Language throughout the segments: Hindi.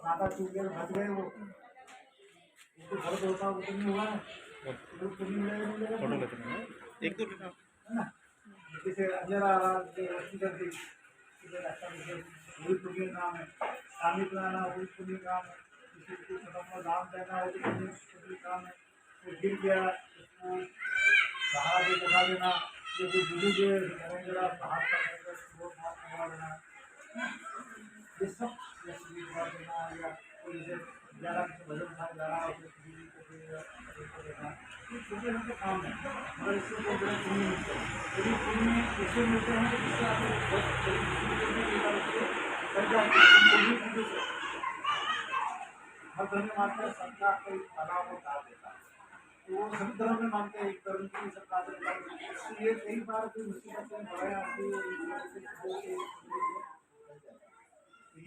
नाता टूट गया बच गए वो, उसको घर होता वो तो नहीं हुआ ना, तो पुण्य मिलेगा नहीं मिलेगा फोटो लेते हैं एक दो मिनट। है ना। जैसे अंधेरा आ रहा जो रोशनी कर दी रास्ता में, वही पुण्य नाम है। पानी पिलाना वही पुण्य काम है। किसी को खत्म दाम देना वो भी पुण्य काम है। वो गिर गया उसको सहारा दे बना देना, जो कोई बुजुर्ग है हाथ पकड़ वो हाथ पकड़ा देना, ये सब जैसे बना देना, या कोई जैसे ग्यारह भजन था ग्यारह को देना, ये छोटे मोटे काम है मगर इससे बहुत बड़े पुण्य मिलते हैं। यदि पुण्य इससे मिलते हैं जिससे आपको हर धर्म में मानते हैं सबका कोई बना वो डाल देता है, तो वो सभी धर्म में मानते हैं एक धर्म की सरकार तो ये कई बार कोई मुसीबत में बड़े आदमी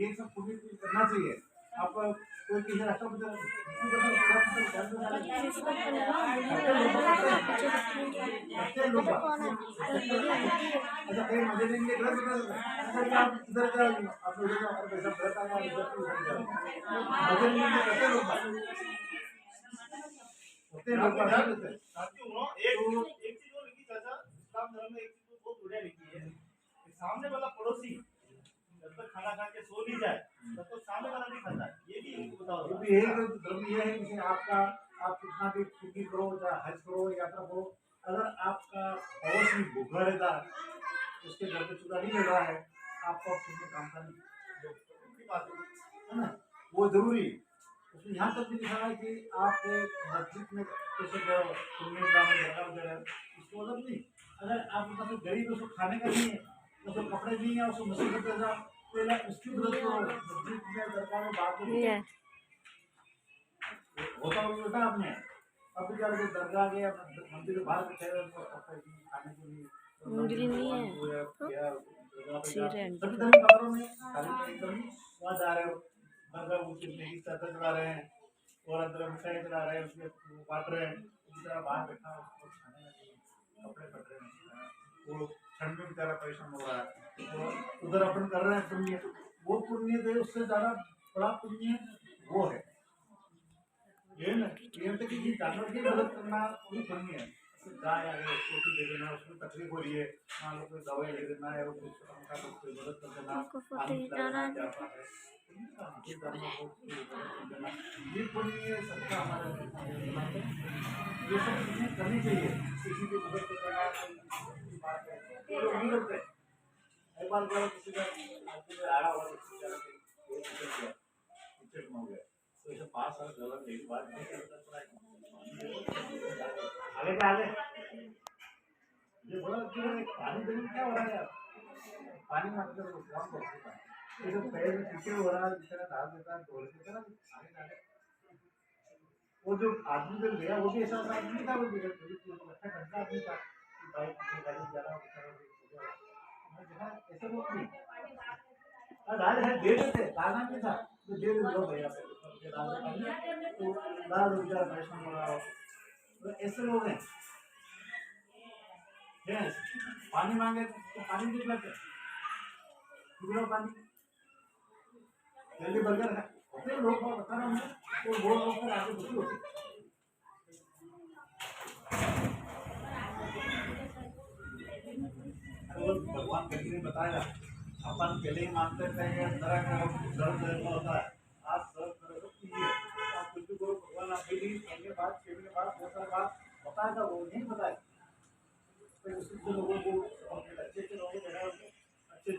ये सब पुण्य करना चाहिए। आप कोई किसी राष्ट्रपति अच्छा कहीं मजे लेंगे आप इधर का आप लोगों का पैसा भरता है मजे लेंगे कैसे लोग होते हैं लोग एक चीज और लिखी चाचा, इस्लाम धर्म में एक चीज बहुत बढ़िया लिखी है, सामने वाला पड़ोसी जब तक खाना खा के सो नहीं जाए तब तक सामने वाला नहीं खाता, ये भी बताओ। यही धर्म ये है कि आपका आप कितना भी छुट्टी करो या हज करो यात्रा करो, अगर आपका पड़ोसी भूखा रहता है उसके घर पे चूल्हा नहीं मिल रहा है आपको पुण्य काम का नहीं है ना, वो जरूरी। उसमें यहाँ तक भी लिखा है कि आप मस्जिद में कैसे गए पुण्य काम में जगह वगैरह इसको मतलब नहीं, अगर आपके पास गरीब उसको खाने का नहीं है, उसको कपड़े नहीं है, उसको मुसीबत पैसा पहले उसकी मदद करो, मस्जिद में दरगाह में बात में होता होता आपने अब क्या दरगाह गए मंदिर के बाहर बैठे खाने के लिए मंदिर नहीं है सभी धर्म खबरों में वहाँ जा रहे हो दरगाह की चादर चला रहे हैं और अंदर मिठाई चला रहे हैं उसमें बांट रहे हैं, उसी तरह बाहर बैठा उसको खाने लगे कपड़े पट रहे हैं, वो ठंड में बेचारा परेशान हो रहा है, तो उधर अपन कर रहे हैं पुण्य, वो पुण्य दे उससे ज्यादा बड़ा पुण्य वो है ये ना, ये तो किसी जानवर की मदद करना वही पुण्य है। गाय आ गई उसको दे देना, उसको तकलीफ हो रही है मान लो कोई दवाई ले देना है, उनका कोई मदद कर देना, ये पुण्य सबका हमारा ये सब चीजें करनी चाहिए, किसी की मदद करना बात है लोग नहीं करते। एक बार क्या किसी का आड़ा हुआ हो गया तो इसे 5 साल गलत एक बार नहीं करता आगे क्या आगे ये बोला कि पानी देने में क्या हो रहा है यार, पानी में मतलब कौन करता है ये तो पैर में पीछे हो रहा है इतना डाल देता है ढोल के तरह आगे आगे वो जो आदमी जो गया वो भी ऐसा आदमी नहीं था, वो भी अच्छा ठंडा आदमी था कि बाइक गाड़ी जा रहा है ऐसा वो नहीं डाल है दे देते डालना नहीं था तो दे दे लो भैया तो डाल दो बेचारा परेशान हो रहा हो, तो ऐसे लोग हैं पानी मांगे तो पानी नहीं पिलाते पानी जल्दी बर्गर होते लोग बता रहा हूँ तो वो लोग फिर आगे दुखी होते भगवान कभी नहीं बताया अपन पहले ही मानते थे दर्द होता है आप दर्द आप कुछ भी करो भगवान आप के बाद बहुत सारा बात बताया था वो नहीं बताया तो लोगों को अच्छे अच्छे लोगों को अच्छे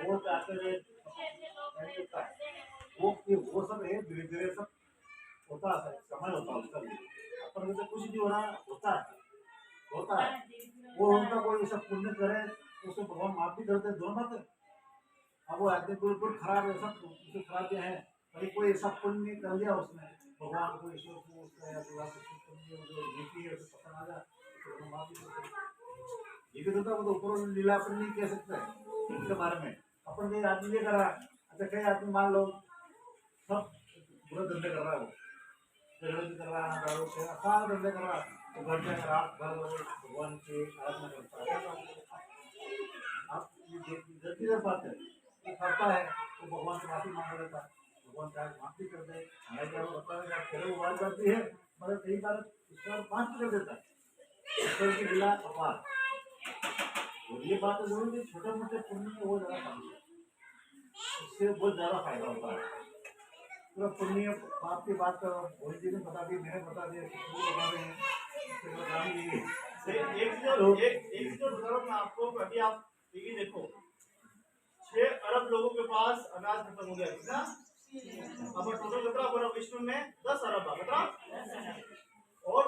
वो चाहते हुए वो सब है धीरे धीरे सब होता है समय होता है उसका अपन तो कुछ भी हो रहा होता है वो उनका कोई सब पुण्य करे तो उसको भगवान माफ भी करते दोनों बातें। अब वो आदमी बिल्कुल खराब है सब उसे खराब है अरे कोई ऐसा पुण्य कर दिया उसने भगवान को ईश्वर को उसका जो नीति है उसे पसंद आ जाए तो माफ भी करते। ये भी होता है वो तो ऊपर लीला अपन नहीं कह सकते उसके बारे में अपन कहीं आदमी ये करा अच्छा कई आदमी मान लो सब बुरे धंधे कर रहा है वो झगड़े कर रहा है दारू से सारे धंधे कर रहा है तो घर जाकर रात भर भगवान की आराधना करता है आप जल्दी कर पाते हैं करता है तो भगवान से माफी मांग लेता है भगवान चाहे माफी कर दे, हमारे क्या होता है खेलों उबाल जाती है, मगर कई बार ईश्वर माफ कर देता है, ईश्वर की लीला अपार। और ये बात तो जरूर है, छोटे मोटे पुण्य में वो ज्यादा काम है, इससे बहुत ज्यादा फायदा होता है। पूरा पुण्य पाप की बात मोदी जी ने बता दी, मैंने बता दिया, वो बता रहे हैं, इससे बताने के लिए। एक चीज और बता रहा हूँ मैं आपको, अभी आप टीवी देखो, 6 अरब लोगों के पास अनाज खत्म हो गया, कितना? अब टोटल कितना बना विश्व में? 10 अरब कितना? और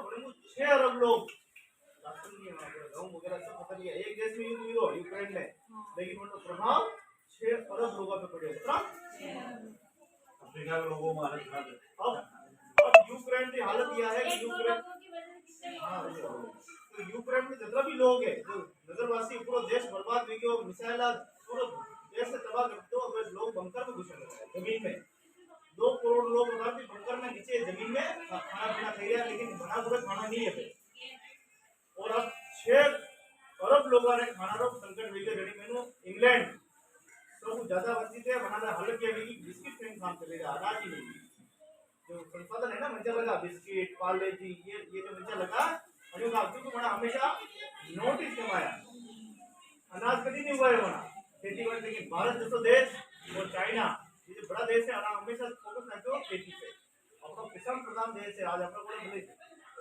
6 अरब लोग राशन नहीं है, वहाँ पे गेहूं वगैरह सब खत्म नहीं है। एक देश में युद्ध हुआ यूक्रेन में, लेकिन उनका प्रभाव 6 अरब लोगों पे पड़े, कितना? अफ्रीका के लोगों में हालत खराब है। अब यूक्रेन की हालत यह है कि यूक्रेन में जितना भी लोग है, जो नगरवासी, पूरा देश बर्बाद हुई गया, मिसाइल पूरा देश से तबाह कर दो। अब लोग बंकर में घुसे हुए हैं, जमीन में 2 करोड़ लोग बंकर में नीचे जमीन में खाना पीना खा रहे हैं, लेकिन बना पूरा खाना नहीं है फिर। और अब 6 अरब लोगों ने खाना रो संकट में रेडी मेनू इंग्लैंड सब ज्यादा वंचित है, बनाना हालत क्या होगी, बिस्किट नहीं काम चलेगा, अनाज ही नहीं। जो संसाधन है ना, मंचा लगा बिस्किट पार्ले जी, ये जो मंचा लगा, अरे का क्योंकि बड़ा हमेशा नोटिस कमाया, अनाज कभी नहीं हुआ है वहाँ खेती बाड़ी। लेकिन भारत जैसा देश और चाइना, ये जो बड़ा देश है, अनाज हमेशा फोकस रखते हो खेती पे। अपना किसान प्रधान देश है, आज अपना बड़े बड़े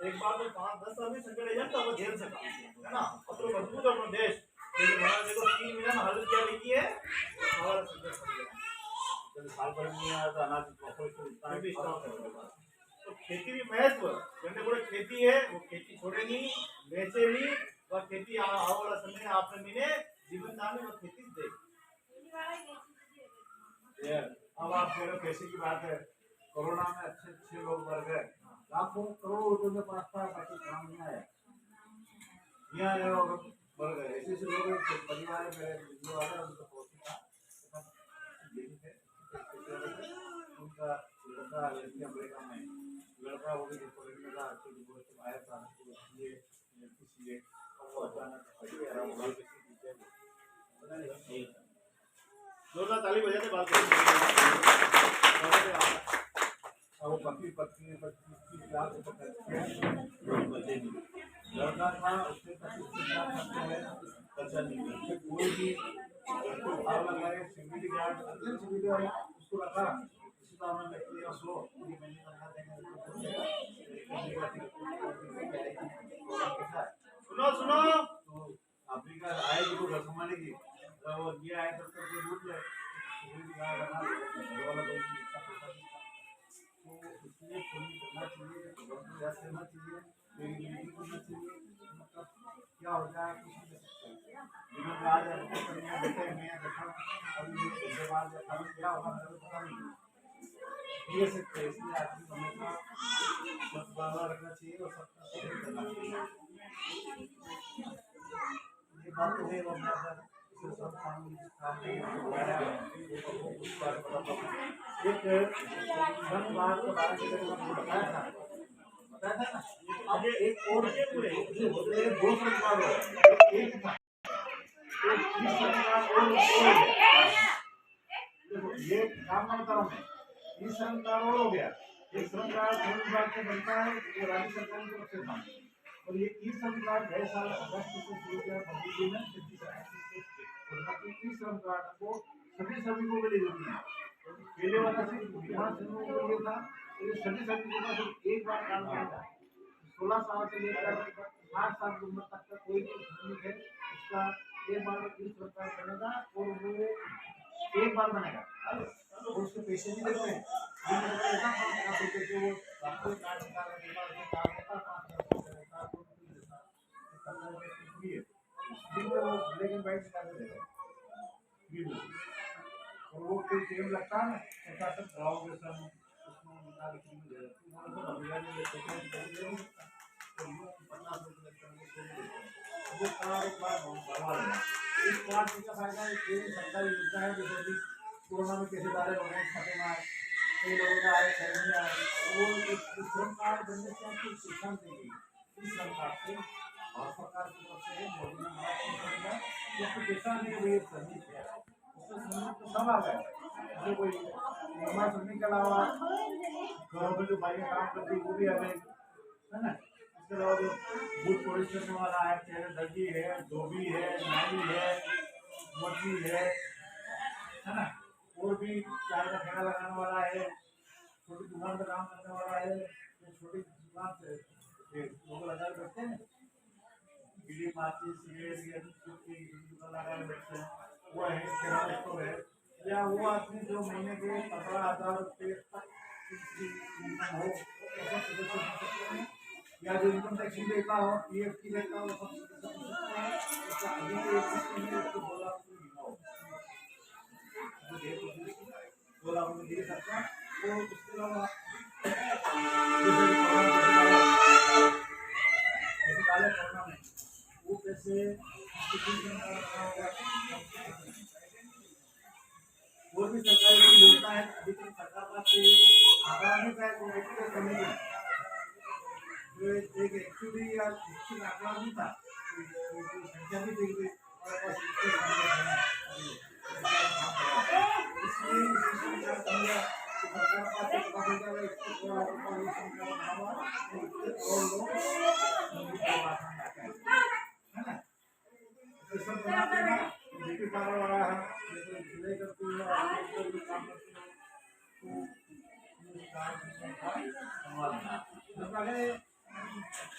एक बार तो 5-10 साल में संकट आ तो वो झेल सका, है ना, अपना मजबूत है अपना देश। लेकिन हमारा देखो 3 महीना में हालत क्या लिखी है, हमारा संकट पड़ गया। जब साल भर में नहीं आया तो अनाज इतना भी स्टॉक है। तो खेती भी महत्व, जैसे बोले खेती है, वो खेती छोड़े नहीं, बेचे नहीं, वह खेती आओ वाला समय आपने मैंने जीवन दान में वो खेती दे। अब आप कह रहे हो पैसे की बात है, कोरोना में अच्छे लोग मर गए, लाखों करोड़ों रुपए में पास था, बाकी काम नहीं आया, यहाँ आए और मर गए। ऐसे लोग परिवार है मेरे जो आ रहे उनका पौष्टिक था, उनका लड़का लड़की अमेरिका में, लड़का वो भी पकड़ने का आया था, इसलिए वो अचानक जोरदार ताली बजाते बात वो पति पत्नी 25 लाख रुपए लड़का था, उसके 25 लाख खर्चा है, खर्चा नहीं करते कोई भी उसको भाव लगाए, सिक्योरिटी गार्ड सिक्योरिटी वाला उसको रखा, इसी तरह में व्यक्ति का 100 पूरी महीने बना देंगे। सुनो तो अफ्रीका आएगी तो घर संभालेगी, वो ये आए तब तक वो लूट ले, सिक्योरिटी गार्ड बना वाला कोई इतना पैसा नहीं था, तो इसलिए पुलिस करना चाहिए, गवर्नमेंट करना चाहिए, मीटिंग करना चाहिए, मतलब क्या हो जाए कुछ नहीं कर सकते। जीवन में आज बैठे मैं बैठा अभी इसके बाद क्या होगा मेरे को पता नहीं ये सकते, इसलिए आदमी हमेशा सद्भावना रखना चाहिए और सबका सहयोग करना चाहिए। ये बात तो है, इसे सब काम एक संघवाद के बारे में बताया था ना, अब एक और दो संघवाद एक था, देखो ये काम ना बता रहा मैं, इस सरकार और हो गया, एक सरकार धर्म विभाग से बनता है, वो राज्य सरकार की तरफ से था, और ये ई श्रम कार्ड गए साल अगस्त से शुरू किया, फरवरी में 26 श्रम कार्ड को सभी को मिली जरूरी है। पहले वाला सिर्फ बीमा समूह के लिए था, ये सभी को का सिर्फ एक बार काम मिलेगा। 16 साल से लेकर 60 साल की उम्र तक का कोई भी श्रमिक है, उसका एक बार ई श्रम कार्ड बनेगा और वो एक बार बनेगा, और उसके पैसे भी देते हैं। ऐसा काम करते थे वो आपको कार्ड निकालने के बाद जो कार्ड होता ब्लैक एंड व्हाइट और वो कोई टाइम लगता है ना, ऐसा सब गाँव के सब उसमें निकाल के वो कार्ड एक बार बनवा लेना। इस कार्ड का फायदा एक सरकारी योजना है, जैसे अभी कोरोना में कैसे डाले लोगों को खाते में आए, कई लोगों का आए, कई नहीं आए, वो एक श्रम कार्ड बनने से आपको शिक्षा देगी। इस श्रम कार्ड से भारत सरकार की तरफ से मोदी ने महाराष्ट्र में पैसा नहीं, वो एक सर्विस है, उससे सर्विस तो सब आ गए। जो कोई निर्माण श्रमिक के अलावा घरों में जो बाइकें काम करती है वो भी आ गई, है ना। इसके अलावा जो बूट पॉलिश करने वाला है, चाहे दर्जी है, धोबी है, नाई है, मछली है ना। और भी चाय का ठेला लगाने वाला है, छोटी दुकान का काम करने वाला है, जो छोटी दुकान से लोग लगा करते हैं, बीड़ी माची सिगरेट या की दुकान लगाए बैठते हैं, वो है किराना स्टोर है। या वो आदमी जो महीने के 15,000 रुपये तक की इनकम हो, ऐसे सदस्य बन सकते हैं। या जो इनकम टैक्स देता हो, पीएफ की देता हो, वो सब सदस्य बन सकते हैं। उसका आगे के एक सिस्टम है, उसको 2 लाख रुपये बीमा हो, 2 लाख रुपये दे सकता है। और उसके अलावा जैसे काले कोरोना में वो पैसे और भी सरकारी जो योजना है, अभी तक सरकार का कोई आंकड़ा नहीं था, कोई व्यक्तिगत कमेटी जो एक एक्चुअली या निश्चित आंकड़ा नहीं था, कोई संख्या भी दी गई और बस इसके इसलिए इसमें क्या समझा कि सरकार का पता चल जाएगा, इसको थोड़ा और ये संख्या बढ़ावा और लोग है ना। ये सब बना देना ब्यूटी पार्लर वाला है, जैसे सिलाई करती है और कोई भी काम करती है, तो ये काम संभालना जब आगे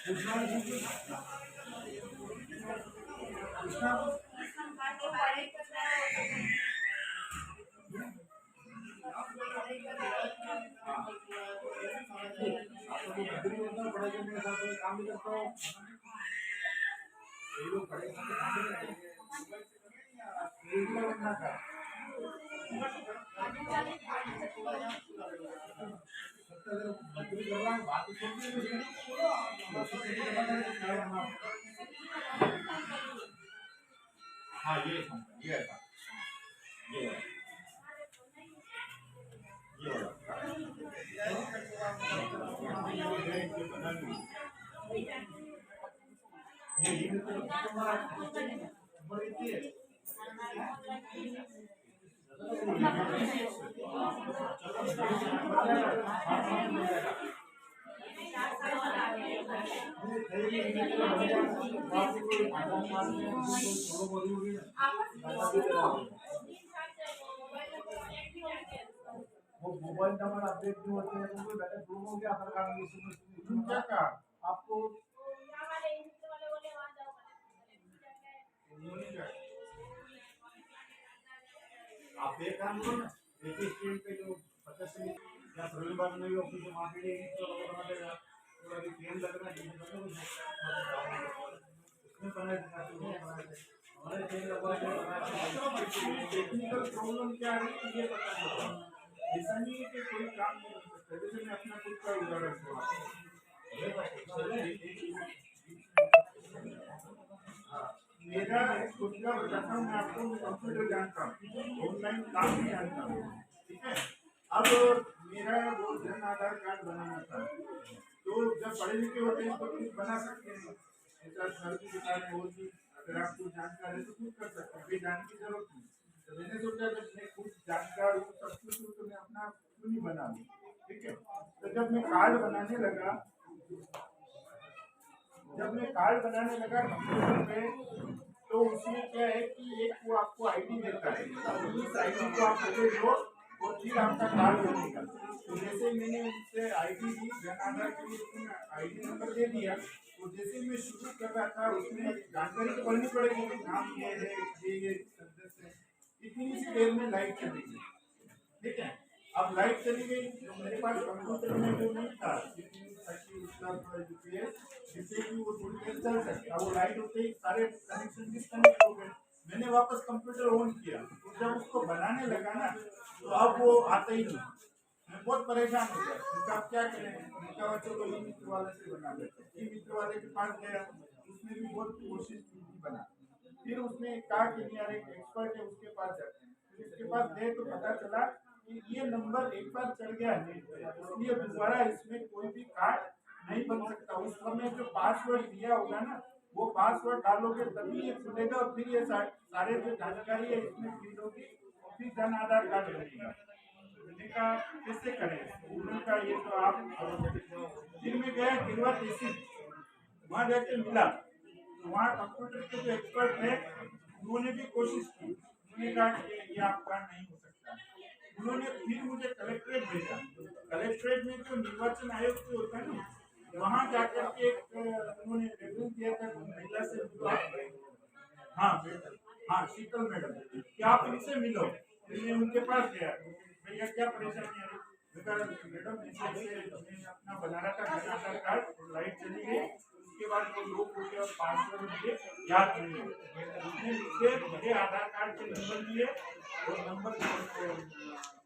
पूछना पूछना आपको नौकरी होता है, पढ़ाई करने के साथ में काम भी करता हो, ये लोग पढ़े लिखे काम भी करेंगे, बनना था नौकरी कर रहा है, बात तो सुन हाँ ये ऐसा ये वो मोबाइल नंबर अपडेट नहीं होते हैं, तो डाटा गुम हो गया, आधार कार्ड में क्या कहा आपको आप एक काम करो ना, एक ही स्टैंड पे जो 50 मिनट या सर्वे बाद में ऑफिस में वहाँ पे तो बना देगा, तो अभी ट्रेन लगना चाहिए उसमें बना देगा, हमारे ट्रेन लगवा के टेक्निकल प्रॉब्लम क्या है ये पता चला। ऐसा नहीं है कि कोई काम नहीं कर सकता, जैसे मैं अपना खुद का उदाहरण दूंगा, मेरा खुद का बताता हूँ मैं आपको, मैं कंप्यूटर जानता हूँ, ऑनलाइन काम भी जानता हूँ, ठीक है। अब मेरा वो जन आधार कार्ड बनाना था, तो जब पढ़े लिखे होते हैं तो कुछ बना सकते हैं, ऐसा सर की दुकान है, वो चीज अगर आपको जानकार है तो कुछ कर सकते हैं, कोई जान की जरूरत नहीं। तो मैंने सोचा जब मैं खुद जानकार हूँ सब कुछ हूँ तो मैं अपना क्यों नहीं बना लूँ, ठीक है। तो जब मैं कार्ड बनाने लगा कंप्यूटर पे, तो उसमें क्या है कि एक वो आपको आईडी देता है, इस आईडी को आप पहले लो और फिर आपका कार्ड बनेगा। तो जैसे मैंने उनसे आईडी दी, जन आधार के लिए आईडी नंबर दे दिया, तो जैसे मैं शुरू कर रहा था उसमें जानकारी तो भरनी पड़ेगी, नाम ये है, ये सदस्य है, इतनी सी देर में लाइट चली गई, ठीक है। अब लाइट चली गई, तो मेरे पास कंप्यूटर में जो नहीं था जिससे कि वो थोड़ी देर चल सके, अब वो लाइट होते ही सारे कनेक्शन डिस्कनेक्ट हो गए। मैंने वापस कंप्यूटर ऑन किया, तो जब उसको बनाने लगा ना, तो अब वो आता ही नहीं, मैं बहुत परेशान हो गया, क्योंकि आप क्या करें, मैं चलो ई मित्र वाले से बना लेते, ई मित्र वाले के पास गया, उसने भी बहुत कोशिश की बना, फिर उसने कहा कि यार एक एक्सपर्ट है उसके पास जाते हैं, फिर उसके पास गए तो पता चला कि ये नंबर एक बार चढ़ गया नेट पे, इसलिए दोबारा इसमें कोई भी कार्ड नहीं बन सकता। उस समय जो पासवर्ड दिया होगा ना, वो पासवर्ड डालोगे तभी ये खुलेगा, और फिर ये सारे जो जानकारी है इसमें फीड होगी, फिर जन आधार कार्ड बनेगा। मैंने कहा कैसे करें, उन्होंने कहा ये तो आप, फिर मैं गया गिरवा तहसील, वहाँ जाके मिला, वहाँ कंप्यूटर के जो एक्सपर्ट है उन्होंने भी कोशिश की, उन्होंने कहा कि ये आपका नहीं हो सकता। उन्होंने फिर मुझे कलेक्ट्रेट भेजा, कलेक्ट्रेट में जो निर्वाचन आयोग से होता है ना, वहाँ जाकर के एक उन्होंने रेफरेंस दिया था कि महिला से मिलो। हाँ हाँ, शीतल मैडम, कि आप इनसे मिलो। मैं उनके पास गया, भैया क्या परेशानी है, मैडम मैं अपना बना रहा था जन आधार कार्ड, लाइट चली गई, उसके बाद वो लोग हो गए और पासवर्ड मुझे याद नहीं है। उसने मुझे मेरे आधार कार्ड के नंबर लिए और नंबर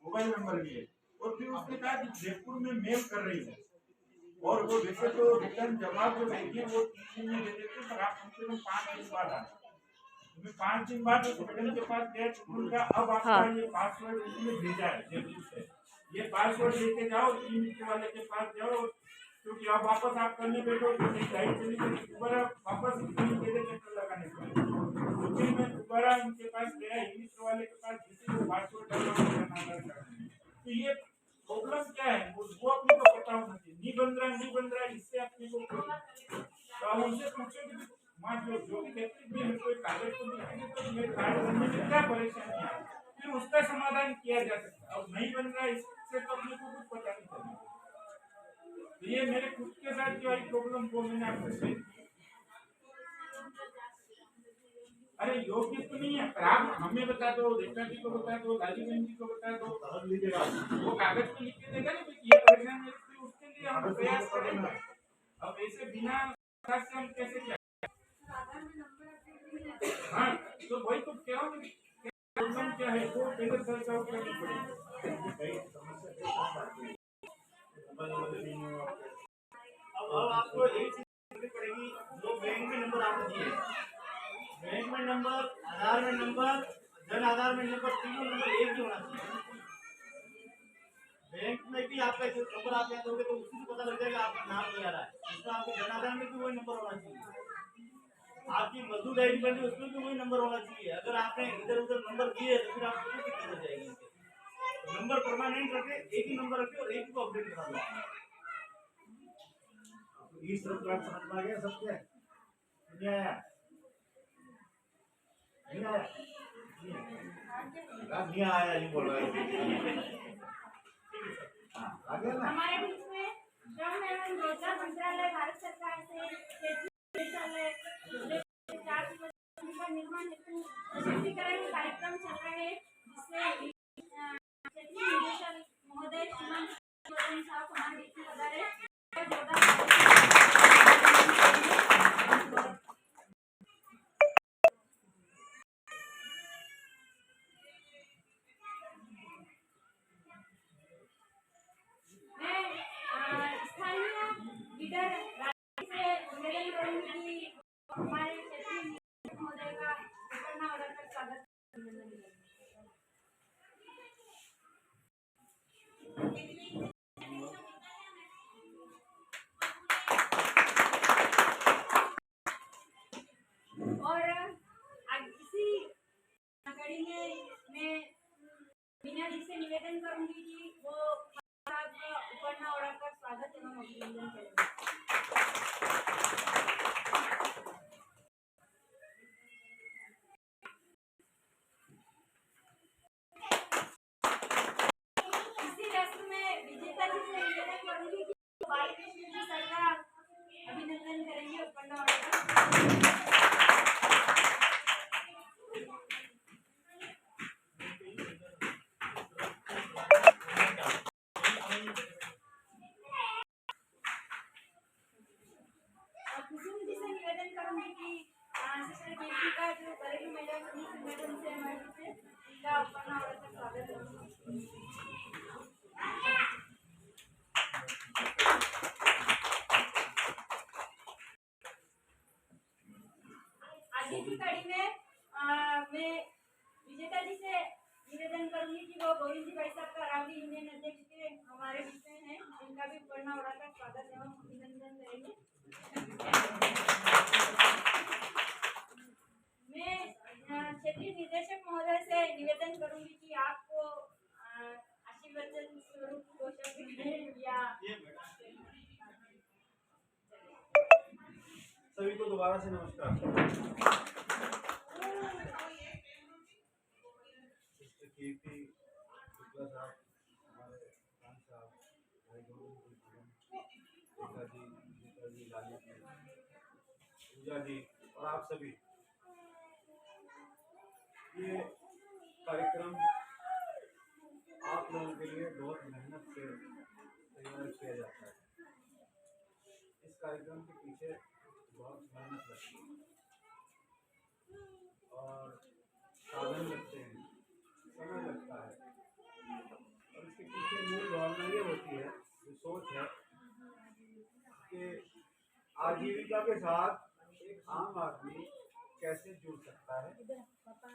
मोबाइल नंबर लिए, और फिर उसने कहा कि जयपुर में मेल कर रही है, और वो वैसे तो रिटर्न जवाब जो देंगे वो 3 दिन में दे देते, पर आप कम से कम 5 दिन बाद आए। मैं 5 दिन बाद उस मैडम के पास गया, उनका अब आपका ये पासवर्ड उसने भेजा है जयपुर से, ये पासवर्ड लेके जाओ, ई-मित्र वाले के पास जाओ, क्योंकि अब वापस आप करने बैठो तो नहीं, लाइट चली गई, दोबारा वापस मेरे चक्कर लगाने पड़े। तो फिर मैं दोबारा उनके पास गया, ई-मित्र वाले के पास, जिससे वो पासवर्ड डालना, तो ये प्रॉब्लम क्या है वो अपने को पता होना चाहिए, नहीं बन रहा इससे अपने को, तो आप उनसे पूछो कि माँ जो भी कहती भी है कोई कागज तो दिखाएंगे तो मेरे कार्ड बनने में क्या परेशानी है, फिर उसका समाधान किया जा सकता है। अब नहीं बन रहा इससे तो अपने को कुछ पता नहीं चलेगा। तो ये मेरे खुद के साथ जो आई प्रॉब्लम वो मैंने आपको शेयर की। अरे योग्य तो नहीं है, पर आप हमें बता दो, रेखा जी को बता दो, लाली बहन जी को बता दो, वो कागज पे लिख के देगा ना कि ये परेशान है, उसके लिए हम प्रयास करेंगे। अब ऐसे बिना से हम कैसे क्या, हाँ तो वही तो कह रहा हूँ, प्रॉब्लम क्या है वो पहले सॉल्व आउट करनी पड़ेगी। अब आपको एक चीज करनी पड़ेगी, जो बैंक में नंबर आपने दिए, बैंक में नंबर, आधार में नंबर, जन आधार में नंबर, तीनों नंबर एक ही होना चाहिए। बैंक में भी आपका जो नंबर आप याद दोगे तो उसी से पता लग जाएगा आपका नाम नहीं आ रहा है, इसमें आपके जन आधार में भी वही नंबर होना चाहिए, आपकी मजदूर आईडी बनी उसमें भी वही नंबर होना चाहिए। अगर आपने इधर उधर नंबर दिए तो फिर आपको दिक्कत हो जाएगी। नंबर परमानेंट रखे, एक ही नंबर रखे और एक को अपडेट करा दो। ये सब बात समझ में आ गया सबके, नहीं आया, नहीं आया, नहीं आया, नहीं बोल रहा है। हाँ, आ गया ना। हमारे बीच में श्रम एवं रोजगार मंत्रालय भारत सरकार से क्षेत्रीय निदेशालय का निर्माण हेतु सशक्तिकरण कार्यक्रम चल रहा है, जिससे क्षेत्रीय निदेशक महोदय श्रीमान साहब हमारे बीच में पधारे हमारे क्षेत्रीय निदेशक महोदय का उपन्ना ऑर्डर का स्वागत और इसी कड़ी में मैं मीना जी से निवेदन करूंगी कि वो उपन्ना ऑर्डर का स्वागत एवं अभिनंदन करेंगे। अभिनंदन करेंगे उपन्ना कुसुम जी से निवेदन करूंगी कि सिस्टर कीर्ति का जो घरेलू महिला मैडम से हमारे से इनका उपन्ना ऑर्डर का स्वागत है। आगे की कड़ी में मैं विजेता जी से निवेदन करूंगी कि वो गोविंद जी भाई साहब का अरावली यूनियन अध्यक्ष के हमारे विषय हैं, इनका भी उपन्ना ऑर्डर का स्वागत एवं अभिनंदन करेंगे। मैं क्षेत्रीय निदेशक महोदय से निवेदन करूंगी कि आप स्वरूप पोषक या ये बेटा सभी को दोबारा से नमस्कार। सिस्टर कीर्ति शुक्ला साहब, हमारे खान साहब, भाई गोविंद जी, गीता जी, लाली जी, पूजा जी और आप सभी, ये कार्यक्रम आप लोगों के लिए बहुत मेहनत से तैयार किया जाता है। इस कार्यक्रम के पीछे बहुत मेहनत लगती है और साधन लगते हैं, समय लगता है, और इसके पीछे मूल भावना ये होती है, जो सोच है कि आजीविका के साथ एक आम आदमी कैसे जुड़ सकता है,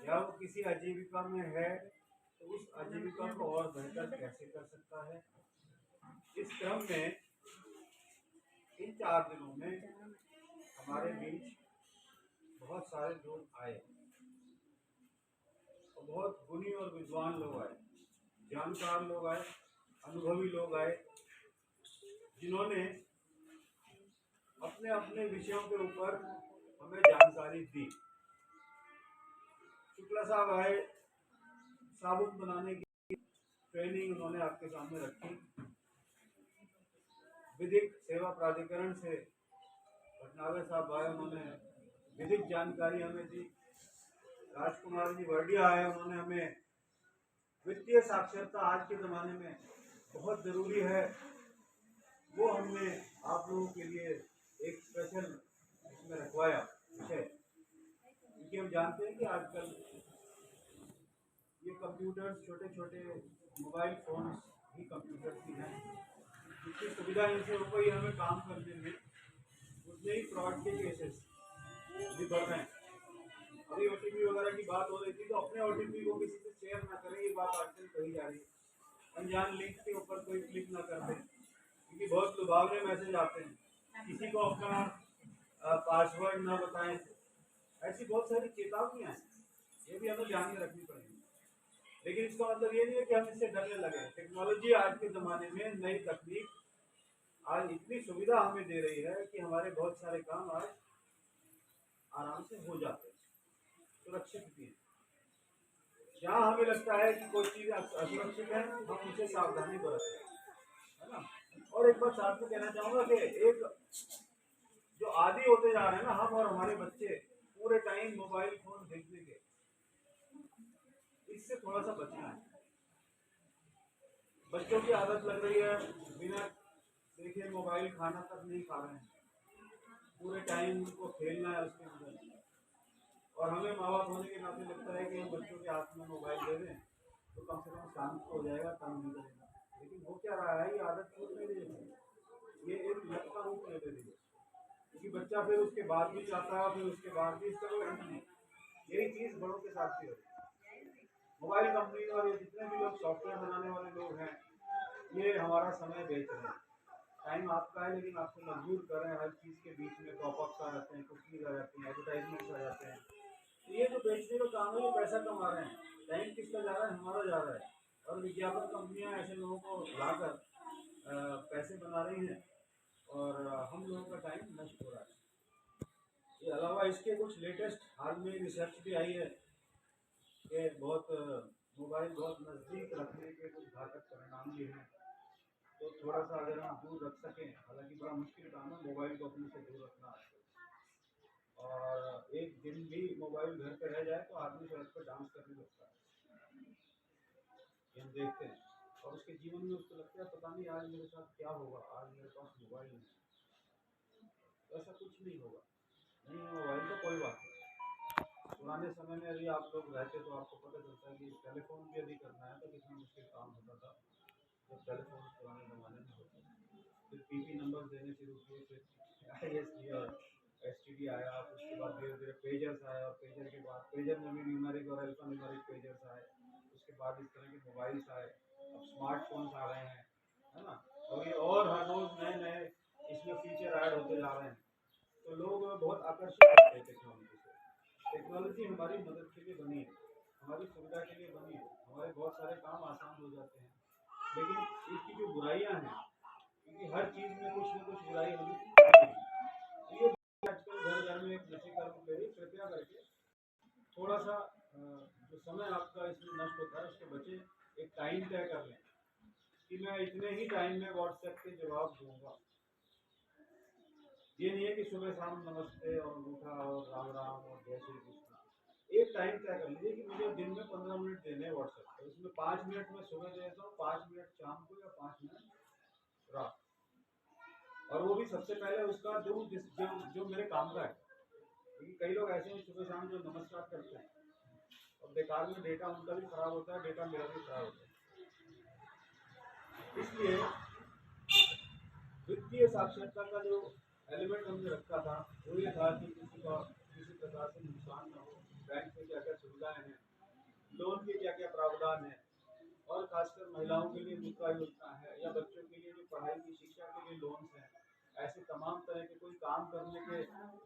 या वो किसी आजीविका में है तो उस आजीविका को और बेहतर कैसे कर सकता है। इस क्रम में इन 4 दिनों में हमारे बीच बहुत सारे लोग आए और बहुत गुणी और विद्वान लोग आए, जानकार लोग आए, अनुभवी लोग आए, जिन्होंने अपने अपने विषयों के ऊपर हमें जानकारी दी। शुक्ला साहब आए, साबुन बनाने की ट्रेनिंग उन्होंने आपके सामने रखी। विधिक सेवा प्राधिकरण से भटनागर साहब आए, उन्होंने विधिक जानकारी हमें दी। राजकुमार जी वर्डिया आए, उन्होंने हमें वित्तीय साक्षरता आज के ज़माने में बहुत ज़रूरी है, वो हमने आप लोगों के लिए एक स्पेशल इसमें रखवाया विषय, क्योंकि हम जानते हैं कि आजकल ये कंप्यूटर्स, छोटे छोटे मोबाइल फोन्स भी कंप्यूटर्स ही हैं, जितनी सुविधा इनसे हो गई हमें काम करने में, उतने ही फ्रॉड के केसेस भी बढ़ रहे हैं। अभी OTP वगैरह की बात हो रही थी, तो अपने OTP को किसी से शेयर ना करें, ये बात आजकल कही जा रही है। अनजान लिंक के ऊपर कोई क्लिक ना कर दें, क्योंकि बहुत लुभावने मैसेज आते हैं। किसी को अपना पासवर्ड ना बताएं, ऐसी बहुत सारी चेतावनियां हैं, ये भी हमें ध्यान में रखनी पड़ेगी। लेकिन इसका मतलब ये नहीं है कि हम इससे डरने लगे। टेक्नोलॉजी आज के ज़माने में, नई तकनीक आज इतनी सुविधा हमें दे रही है कि हमारे बहुत सारे काम आज आराम से हो जाते हैं, सुरक्षित भी है। जहाँ हमें लगता है कि कोई चीज़ असुरक्षित है, हम उसे सावधानी बरतें, है ना। और एक बात साथ में कहना चाहूँगा कि एक जो आदी होते जा रहे हैं ना, हम और हमारे बच्चे पूरे टाइम मोबाइल फोन देखने के, इससे थोड़ा सा बचना है। बच्चों की आदत लग रही है, बिना देखे मोबाइल खाना तक नहीं खा रहे हैं, पूरे टाइम उनको खेलना है उसके अंदर। और हमें माँ बाप होने के नाते लगता है कि हम बच्चों के हाथ में मोबाइल दे दें तो कम से कम शांत हो जाएगा, तंग नहीं करेगा। लेकिन हो क्या रहा है, ये आदत छूट नहीं रही है, ये एक लत का रूप ले रही है, क्योंकि बच्चा फिर उसके बाद भी चाहता है, फिर उसके बाद भी, इसका कोई अंत नहीं। यही चीज़ बड़ों के साथ भी होती है। मोबाइल कंपनी और ये जितने भी लोग सॉफ्टवेयर बनाने वाले लोग हैं, ये हमारा समय बेच रहे हैं। टाइम आपका है, लेकिन आपको मजबूर कर रहे हैं। हर चीज़ के बीच में पॉपअप्स आ जाते हैं, कुकीज़ आ जाती हैं, एडवर्टाइजमेंट्स आ जाते हैं। तो ये जो बेचने का काम है, ये पैसा कमा रहे हैं। टाइम किसका जा रहा है? हमारा जा रहा है। और विज्ञापन कंपनियां ऐसे लोगों को लाकर पैसे बना रही हैं और हम लोगों का टाइम नष्ट हो रहा है। ये अलावा इसके कुछ लेटेस्ट हाल में रिसर्च भी आई है कि मोबाइल बहुत नज़दीक रखने के कुछ घातक परिणाम भी हैं। तो थोड़ा सा अगर हम दूर रख सकें, हालांकि बड़ा मुश्किल काम है मोबाइल को अपने से दूर रखना, और एक दिन भी मोबाइल घर पे रह जाए तो आदमी सड़क पर डांस करने लगता है, हम देखते हैं। और उसके जीवन में उसको लगता है पता नहीं आज मेरे साथ क्या होगा, आज मेरे पास मोबाइल नहीं। तो ऐसा कुछ नहीं होगा, नहीं है मोबाइल तो कोई बात नहीं। पुराने समय में यदि आप लोग रहते तो आपको पता चलता है कि टेलीफोन भी यदि करना है तो कितना मुश्किल काम होता था जब टेलीफोन पुराने ज़माने में होता था। फिर PP नंबर देने शुरू किए, फिर ISD और STD आया, उसके बाद धीरे धीरे पेजर्स आया, और पेजर के बाद पेजर में भी न्यूमेरिक और अल्फा न्यूमेरिक पेजर्स आए। उसके बाद इस तरह के मोबाइल्स आए, अब स्मार्टफोन्स आ रहे हैं, है ना। और ये और हर रोज़ नए नए इसमें फीचर ऐड होते जा रहे हैं। तो लोग बहुत आकर्षित होते हैं टेक्नोलॉजी से। टेक्नोलॉजी हमारी मदद के लिए बनी है, हमारी सुविधा के लिए बनी है, हमारे बहुत सारे काम आसान हो जाते हैं। लेकिन इसकी जो बुराइयां हैं, क्योंकि हर चीज में कुछ न कुछ बुराई होगी, ये आजकल घर घर में एक नशे का रूप ले रही है। कृपया करके थोड़ा सा जो समय आपका इसमें नष्ट होता है उसके बचे एक टाइम तय कर लें कि मैं इतने ही टाइम में व्हाट्सएप के जवाब दूंगा। ये नहीं है कि सुबह शाम नमस्ते और अंगूठा और राम राम और जय श्री कृष्ण। एक टाइम तय कर लीजिए कि मुझे दिन में 15 मिनट देने हैं व्हाट्सएप पे। उसमें 5 मिनट मैं सुबह देता हूँ, 5 मिनट शाम को या 5 मिनट रात। और वो भी सबसे पहले उसका जो मेरे काम का है, क्योंकि कई लोग ऐसे हैं सुबह शाम जो नमस्कार करते हैं और बेकार में डेटा उनका भी खराब होता है, डेटा मेरा भी खराब होता है। इसलिए वित्तीय साक्षरता का जो एलिमेंट हमने रखा था वो ये था कि किसी का किसी प्रकार से नुकसान न हो, बैंक में क्या क्या सुविधाएं हैं, लोन के क्या क्या प्रावधान है, और खासकर महिलाओं के लिए मुद्रा योजना है या बच्चों के लिए जो पढ़ाई की शिक्षा के लिए लोन्स हैं, ऐसे तमाम तरह के कोई काम करने के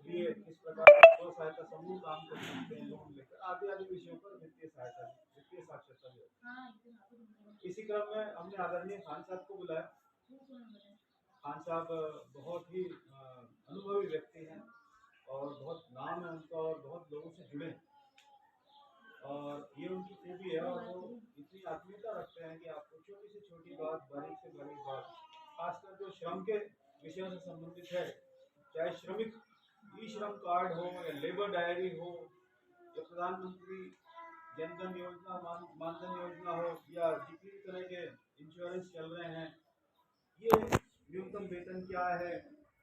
लिए किस प्रकार स्व सहायता समूह काम कर सकते हैं लोन लेकर, आदि आदि विषयों पर वित्तीय साक्षरता भी होती है। इसी क्रम में हमने आदरणीय खान साहब को बुलाया। खान साहब बहुत ही अनुभवी व्यक्ति हैं और बहुत नाम है उनका और बहुत लोगों से जुड़े हैं, और ये उनकी खूबी है। और वो इतनी आत्मीयता रखते हैं कि आपको छोटी से छोटी बात, बारीक से बारीक बात, खासकर जो श्रम के विषयों से संबंधित है, चाहे श्रमिक ई श्रम कार्ड हो या लेबर डायरी हो या प्रधानमंत्री जनधन योजना, मानधन योजना हो या जितनी तरह के इंश्योरेंस चल रहे हैं, ये न्यूनतम वेतन क्या है,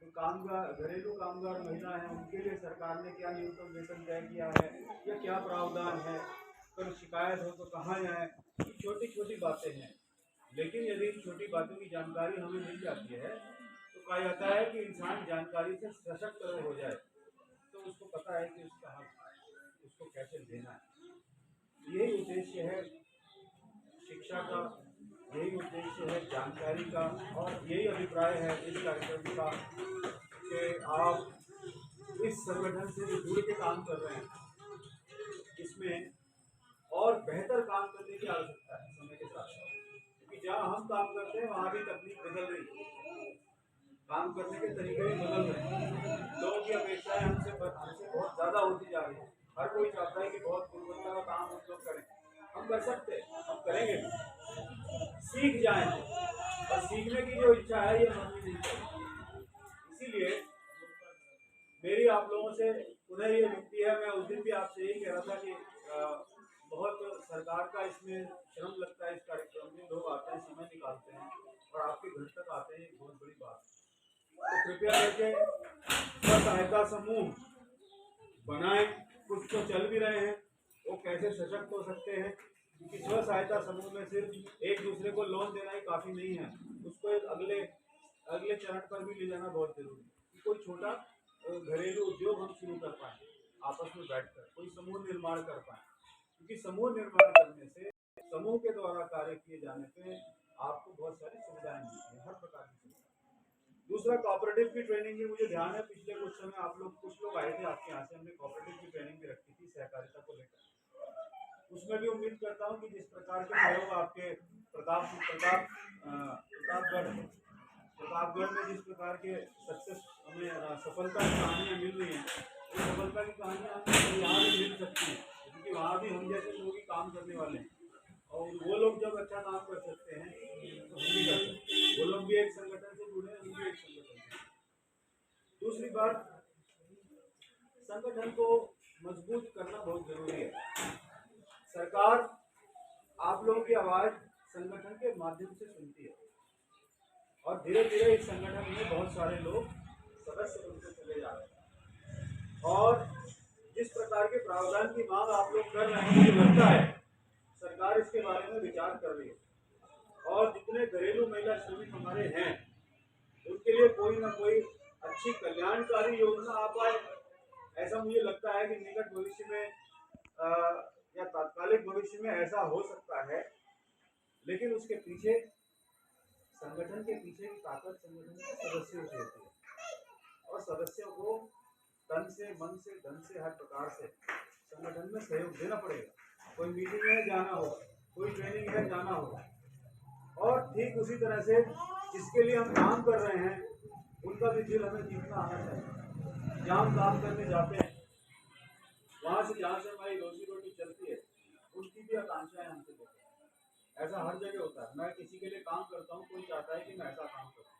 जो कामगार घरेलू कामगार महिला हैं उनके लिए सरकार ने क्या न्यूनतम वेतन तय किया है या क्या प्रावधान है, कोई शिकायत हो तो कहाँ जाए, ये छोटी छोटी बातें हैं। लेकिन यदि इन छोटी बातों की जानकारी हमें मिल जाती है तो कहा जाता है कि इंसान जानकारी से सशक्त हो जाए, तो उसको पता है कि उसका हक उसको कैसे देना है। यही उद्देश्य है शिक्षा का, यही उद्देश्य है जानकारी का, और यही अभिप्राय है इस कार्यक्रम का कि आप इस संगठन से जो जुड़ के काम कर रहे हैं, इसमें और बेहतर काम करने की आवश्यकता है समय के साथ साथ, क्योंकि जहाँ हम काम करते हैं वहाँ भी तकनीक बदल रही है, काम करने के तरीके भी बदल रहे हैं, लोगों की अपेक्षाएं हमसे बहुत ज़्यादा होती जा रही है। हर कोई चाहता है कि बहुत गुणवत्ता का काम हम लोग करें। हम कर सकते हैं, हम करेंगे, सीख जाएं, और सीखने की जो इच्छा है ये मरनी नहीं चाहिए। इसीलिए मेरी आप लोगों से पुनः ये विनती है, मैं उस दिन भी आपसे यही कह रहा था कि बहुत सरकार का इसमें श्रम लगता है, इस कार्यक्रम में लोग आते हैं, समय निकालते हैं और आपके घर तक आते हैं, बहुत बड़ी बात है। तो कृपया करके स्व सहायता समूह बनाएं। कुछ तो चल भी रहे हैं, वो कैसे सशक्त हो सकते हैं, क्योंकि स्व सहायता समूह में सिर्फ एक दूसरे को लोन देना ही काफ़ी नहीं है, उसको एक अगले चरण पर भी ले जाना बहुत जरूरी है। कोई छोटा घरेलू उद्योग हम शुरू कर पाएँ, आपस में बैठकर कोई समूह निर्माण कर पाएँ, क्योंकि समूह निर्माण करने से, समूह के द्वारा कार्य किए जाने पे आपको बहुत सारी सुविधाएं मिलती हैं, हर प्रकार की सुविधा। दूसरा, कोऑपरेटिव की ट्रेनिंग भी मुझे ध्यान है, पिछले कुछ समय आप लोग कुछ लोग आए थे आपके यहाँ से, हमने कोऑपरेटिव की ट्रेनिंग भी रखी थी सहकारिता को लेकर। उसमें भी उम्मीद करता हूँ कि जिस प्रकार के प्रयोग आपके प्रतापगढ़ में जिस प्रकार के सक्सेस हमें सफलता की कहानियाँ मिल रही हैं, उस सफलता की कहानियाँ हमें यहाँ भी मिल सकती हैं, क्योंकि वहाँ भी हम जैसे लोग ही काम करने वाले हैं, और वो लोग जब अच्छा काम कर सकते हैं तो हम भी कर सकते हैं। वो लोग भी एक संगठन से जुड़े, हम भी एक संगठन से। दूसरी बात, संगठन को मजबूत करना बहुत जरूरी है। सरकार आप लोगों की आवाज़ संगठन के माध्यम से सुनती है, और धीरे धीरे इस संगठन में बहुत सारे लोग सदस्य बनते चले जा रहे हैं, और जिस प्रकार के प्रावधान की मांग आप लोग कर रहे हैं, मुझे लगता है सरकार इसके बारे में विचार कर रही है, और जितने घरेलू महिला श्रमिक हमारे हैं उनके लिए कोई ना कोई अच्छी कल्याणकारी योजना आ पाए, ऐसा मुझे लगता है कि निकट भविष्य में या तात्कालिक भविष्य में ऐसा हो सकता है। लेकिन उसके पीछे, संगठन के पीछे की ताकत संगठन के सदस्यों से होती है, और सदस्यों को तन से, मन से, धन से, हर प्रकार से संगठन में सहयोग देना पड़ेगा। कोई मीटिंग है जाना होगा, कोई ट्रेनिंग है जाना होगा, और ठीक उसी तरह से जिसके लिए हम काम कर रहे हैं उनका भी दिल हमें जीतना आना चाहिए। जहाँ हम काम करने जाते हैं वहाँ से जहाँ से हमारी रोजी रोटी चलती है उनकी भी आकांक्षाएं हमसे देते हैं। ऐसा हर जगह होता है। मैं किसी के लिए काम करता हूँ, कोई चाहता है कि मैं ऐसा काम करूँ,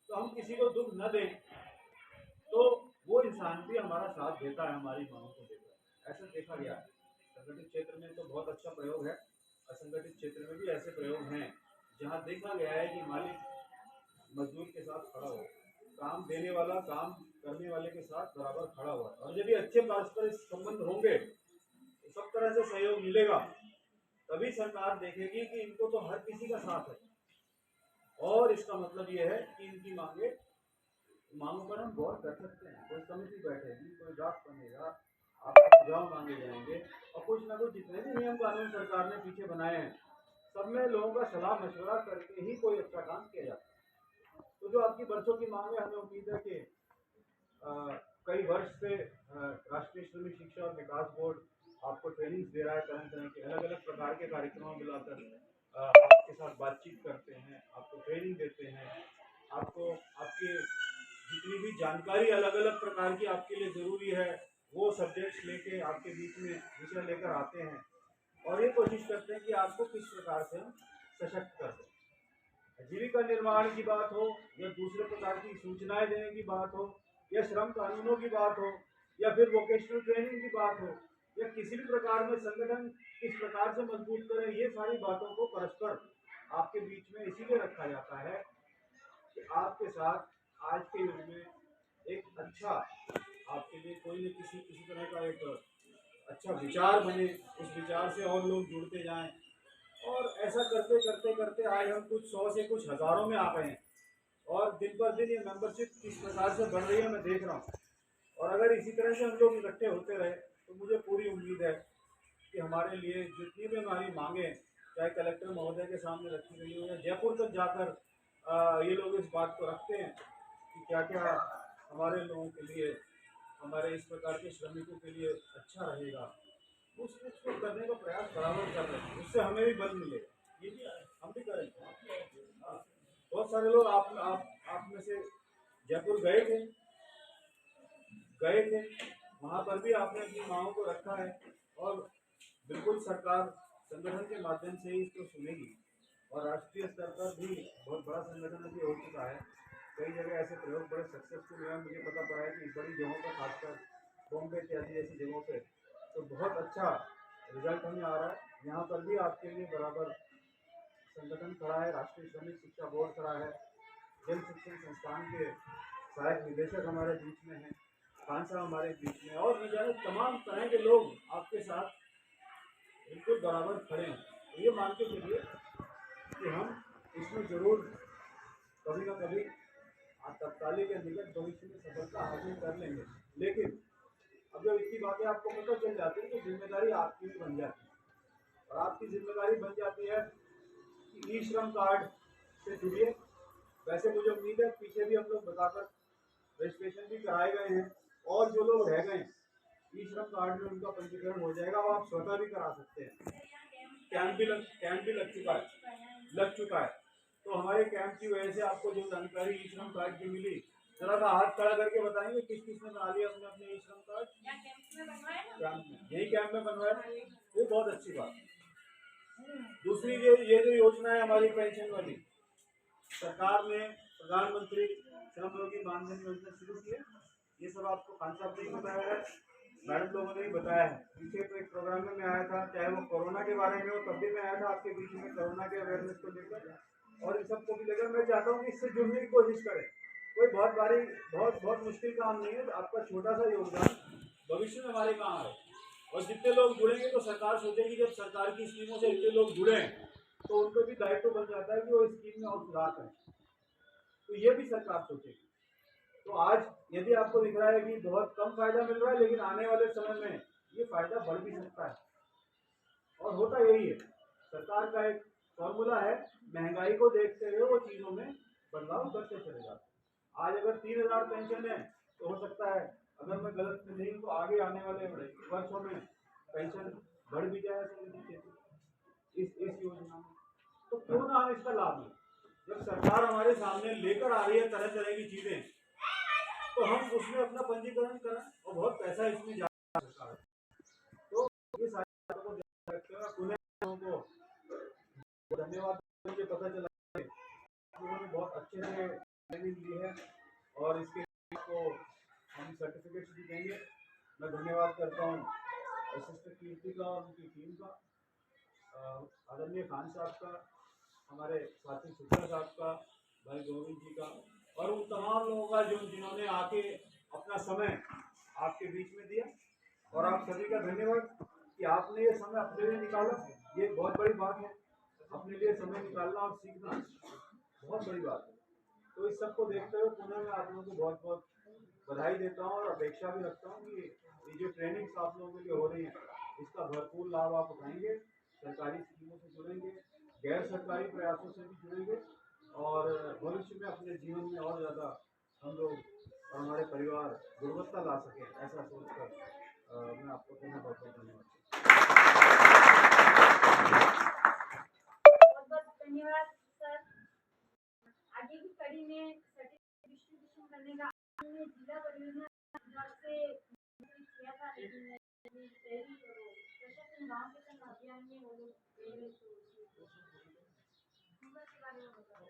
तो हम किसी को दुख न दें तो वो इंसान भी हमारा साथ देता है, हमारी मांगों को देता है। ऐसा देखा गया है। संगठित क्षेत्र में तो बहुत अच्छा प्रयोग है, असंगठित क्षेत्र में भी ऐसे प्रयोग हैं जहाँ देखा गया है कि मालिक मजदूर के साथ खड़ा हो, काम देने वाला काम करने वाले के साथ बराबर खड़ा हुआ है। और जब ये अच्छे पारस्परिक संबंध होंगे तो सब तरह से सहयोग मिलेगा, तभी सरकार देखेगी कि इनको तो हर किसी का साथ है। और इसका मतलब ये है कि इनकी मांगों पर हम गौर कर सकते हैं। कोई समिति बैठेगी, कोई ड्राफ्ट बनेगा, आपके सुझाव मांगे जाएंगे और कुछ ना कुछ जितने भी नियम कानून सरकार ने पीछे बनाए हैं सब में लोगों का सलाह मशवरा करके ही कोई अच्छा काम किया जाता है। तो जो आपकी बरसों की मांग है, हमें उम्मीद है कि कई वर्ष से राष्ट्रीय श्रमिक शिक्षा और विकास बोर्ड आपको ट्रेनिंग दे रहा है, तरह तरह के अलग अलग प्रकार के कार्यक्रमों में लाकर आपके साथ बातचीत करते हैं, आपको ट्रेनिंग देते हैं, आपको आपके जितनी भी जानकारी अलग अलग प्रकार की आपके लिए ज़रूरी है वो सब्जेक्ट्स लेके आपके बीच में विषय लेकर आते हैं और ये कोशिश करते हैं कि आपको किस प्रकार से हम सशक्त कर दें। जीविका निर्माण की बात हो या दूसरे प्रकार की सूचनाएं देने की बात हो या श्रम कानूनों की बात हो या फिर वोकेशनल ट्रेनिंग की बात हो या किसी भी प्रकार में संगठन किस प्रकार से मजबूत करें, ये सारी बातों को परस्पर आपके बीच में इसीलिए रखा जाता है कि आपके साथ आज के युग में एक अच्छा आपके लिए कोई न किसी तरह का एक अच्छा विचार बने, उस विचार से और लोग जुड़ते जाएं और ऐसा करते करते करते आज हम कुछ 100 से कुछ हज़ारों में आ गए हैं और दिन पर दिन ये मेंबरशिप किस प्रकार से बढ़ रही है मैं देख रहा हूँ। और अगर इसी तरह से हम लोग इकट्ठे होते रहे तो मुझे पूरी उम्मीद है कि हमारे लिए जितनी भी हमारी मांगे चाहे कलेक्टर महोदय के सामने रखी गई हो या जयपुर तक जाकर ये लोग इस बात को रखते हैं कि क्या क्या हमारे लोगों के लिए, हमारे इस प्रकार के श्रमिकों के लिए अच्छा रहेगा, उसको करने का प्रयास बराबर कर रहे हैं। उससे हमें भी बल मिलेगा, ये भी हम भी करेंगे। बहुत सारे लोग आप में से जयपुर गए थे, वहाँ पर भी आपने अपनी मांगों को रखा है और बिल्कुल सरकार संगठन के माध्यम से ही इसको सुनेगी और राष्ट्रीय स्तर पर भी बहुत बड़ा संगठन अभी हो चुका है। कई जगह ऐसे प्रयोग बड़े सक्सेसफुल हुए हैं। मुझे पता पड़ा है कि बड़ी जगहों पर खासकर बॉम्बे इत्यादि ऐसी जगहों पे तो बहुत अच्छा रिजल्ट हमें आ रहा है। यहाँ पर भी आपके लिए बराबर संगठन खड़ा है, राष्ट्रीय श्रमिक शिक्षा बोर्ड खड़ा है, जन शिक्षण संस्थान के सहायक निदेशक हमारे बीच में हैं, खान साहब हमारे बीच में और न जाने तमाम तरह के लोग आपके साथ बिल्कुल बराबर खड़े हैं। तो ये मान के चलिए कि हम इसमें ज़रूर कभी ना कभी तत्कालिक या निकट भविष्य में सफलता हासिल कर लेंगे। लेकिन अब जब इतनी बातें आपको पता चल जाती है तो जिम्मेदारी आपकी भी बन जाती है और आपकी जिम्मेदारी बन जाती है कि ई श्रम कार्ड से जुड़िए। वैसे मुझे उम्मीद है पीछे भी हम लोग बताकर रजिस्ट्रेशन भी कराए गए हैं और जो लोग रह गए ई श्रम कार्ड में उनका पंजीकरण हो जाएगा और आप स्वतः भी करा सकते हैं। कैंप भी लग चुका है। तो हमारे कैंप की वजह से आपको जो जानकारी ई श्रम कार्ड की मिली, जरा सा हाथ खड़ा करके बताएंगे किस किस ने बना लिया अपने अपने ई श्रम कार्ड? यही कैंप में बनवाया, ये बहुत अच्छी बात। दूसरी ये जो योजना है हमारी पेंशन वाली, सरकार ने प्रधानमंत्री श्रम योगी मानधन योजना शुरू की है। ये सब आपको खान साहब ने बताया है, मैडम लोगों ने भी बताया है। पीछे तो एक प्रोग्राम में मैं आया था, चाहे वो कोरोना के बारे में हो, तब भी मैं आया था आपके बीच में कोरोना के अवेयरनेस को लेकर और इन सबको भी लेकर। मैं चाहता हूँ कि इससे जुड़ने की कोशिश करें। कोई बहुत मुश्किल काम नहीं है। आपका छोटा सा योगदान भविष्य में हमारे काम आए और जितने लोग जुड़ेंगे तो सरकार सोचेगी जब सरकार की स्कीमों से इतने लोग जुड़े तो उनको भी दायित्व बन जाता है कि वो स्कीम में और सुधार करें। तो ये भी सरकार सोचेगी। तो आज यदि आपको दिख रहा है कि बहुत कम फायदा मिल रहा है, लेकिन आने वाले समय में ये फायदा बढ़ भी सकता है और होता यही है। सरकार का एक फॉर्मूला है, महंगाई को देखते हुए वो चीज़ों में बदलाव करते चले जाते हैं। आज अगर 3000 पेंशन है तो हो सकता है, अगर मैं गलत नहीं हूँ, तो आगे आने वाले वर्षों में पेंशन बढ़ भी जाए इस योजना में। तो क्यों ना हम इसका लाभ लें। जब सरकार हमारे सामने लेकर आ रही है तरह तरह की चीजें, तो हम उसमें अपना पंजीकरण करें, और बहुत पैसा इसमें जा सकता है। तो ये सारी बातों को ध्यान रखते हुए पुनः लोगों को धन्यवाद। मुझे पता चला उन्होंने बहुत अच्छे से ट्रेनिंग ली है, और इसके को हम सर्टिफिकेट्स भी देंगे। मैं धन्यवाद करता हूँ असिस्टेंट कीर्ति का और उनकी टीम का, आदरणीय खान साहब का, हमारे साथी शुक्ला साहब का, भाई गोविंद जी का, और उन तमाम लोगों का जिन्होंने आके अपना समय आपके बीच में दिया। और आप सभी का धन्यवाद कि आपने ये समय अपने लिए निकाला। ये बहुत बड़ी बात है, अपने लिए समय निकालना और सीखना बहुत बड़ी बात है। तो इस सब को देखते हुए पुनः मैं आप लोगों को बहुत बहुत बधाई देता हूँ, और अपेक्षा भी रखता हूँ कि ये जो ट्रेनिंग्स आप लोगों के लिए हो रही हैं, इसका भरपूर लाभ आप उठाएंगे, सरकारी स्कीमों से जुड़ेंगे, गैर सरकारी प्रयासों से भी जुड़ेंगे, और भविष्य में अपने जीवन में और ज़्यादा हम लोग और हमारे परिवार गुणवत्ता ला सकें, ऐसा सोचकर मैं आपको पुनः बहुत बहुत धन्यवाद। बहुत बहुत धन्यवाद सर। आगे की कड़ी में सर्टिफिकेट डिस्ट्रीब्यूशन करने का हमने जिला परियोजना विभाग से किया था, लेकिन शहरी और प्रशासन गाँव के संग अभियान में वो लोग पहले के बारे में बताओ।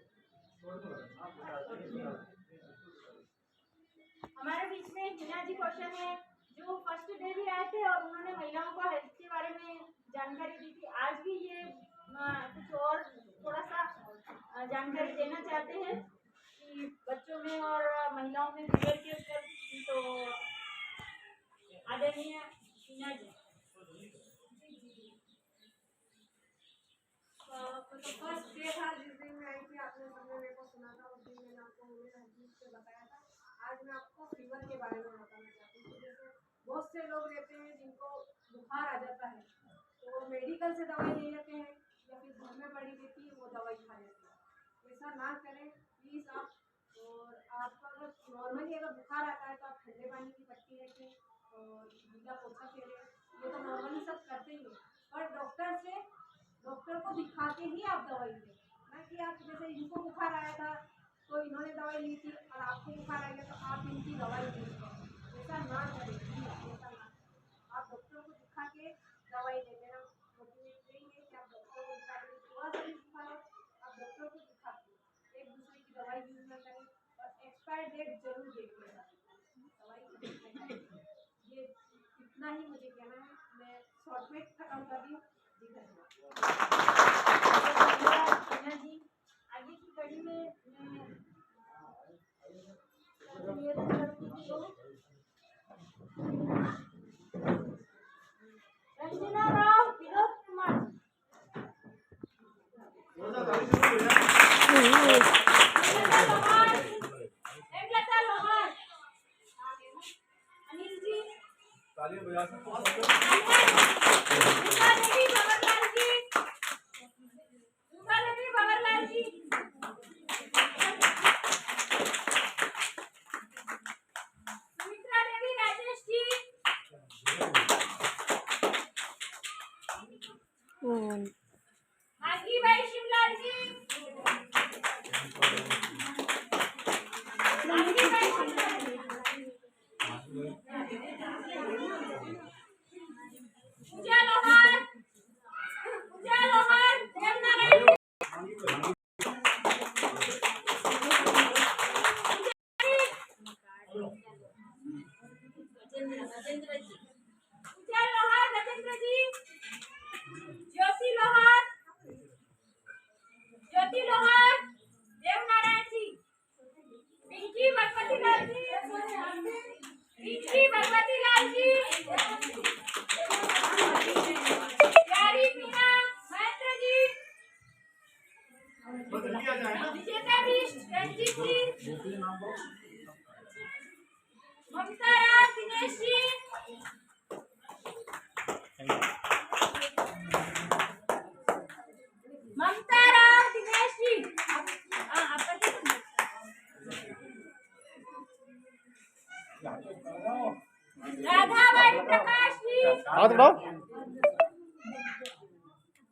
हमारे बीच में हिना जी क्वेश्चन है, जो फर्स्ट डे भी आए थे और उन्होंने महिलाओं को हेल्थ के बारे में जानकारी दी थी। आज भी ये कुछ और थोड़ा सा जानकारी देना चाहते हैं कि बच्चों में और महिलाओं में पीरियड के ऊपर। तो आदरणीय हिना जी। तो फर्स्ट डे था जिस दिन मैं आई थी, आपने सबने मेरे को सुना था, उस दिन मैंने आपको हदीस से बताया था। आज मैं आपको फीवर के बारे में बताना चाहती हूँ। जैसे बहुत से लोग रहते हैं जिनको बुखार आ जाता है, तो वो मेडिकल से दवाई ले लेते हैं, या फिर घर में पड़ी रहती है वो दवाई खा लेते हैं। ऐसा ना करें प्लीज़ आप। और आपका अगर नॉर्मली अगर बुखार आता है तो आप ठंडे पानी की पट्टी रखें और गीला पोछा फेरें, ये तो नॉर्मली सब करते ही हैं। पर डॉक्टर को दिखा के ही आप दवाई लें, ना कि आप जैसे इनको बुखार आया था तो इन्होंने दवाई ली थी और आपको बुखार आ गया तो आप इनकी दवाई ली। ऐसा ना करें, ऐसा ना। आप डॉक्टर को दिखा के दवाई ले। मेरा मोटिवेट यही है कि आप डॉक्टर को दिखा के, थोड़ा सा भी बुखार हो आप डॉक्टर को दिखा के एक दूसरे की दवाई यूज ना करें, और एक्सपायर डेट जरूर देखिएगा दवाई। ये इतना ही मुझे कहना है, मैं शॉर्ट में खत्म कर रही हूँ जी। धन्यवाद जी। आगे की कड़ी में मैं निवेदन करूँगी तो रंजना राव विनोद कुमार, हेमलता लोहार, अनिल जी, तालियां बजा सकते हैं। भंवरलाल जी, सुमित्रा देवी राजेश जी, भागी भाई शिवलाल जी, भागी भाई शिवलाल जी, पूजा लोहार, देवनारायण राजेंद्र जी, पूजा लोहार राजेंद्र जी, ज्योति लोहार देवनारायण जी, पिंकी भगवती लाल जी, प्यारी मीना महेंद्र जी, विजेता बिष्ट रंजीत जी, ममता राज दिनेश जी, राधा बाई प्रकाश जी, हाथ बढ़ाओ।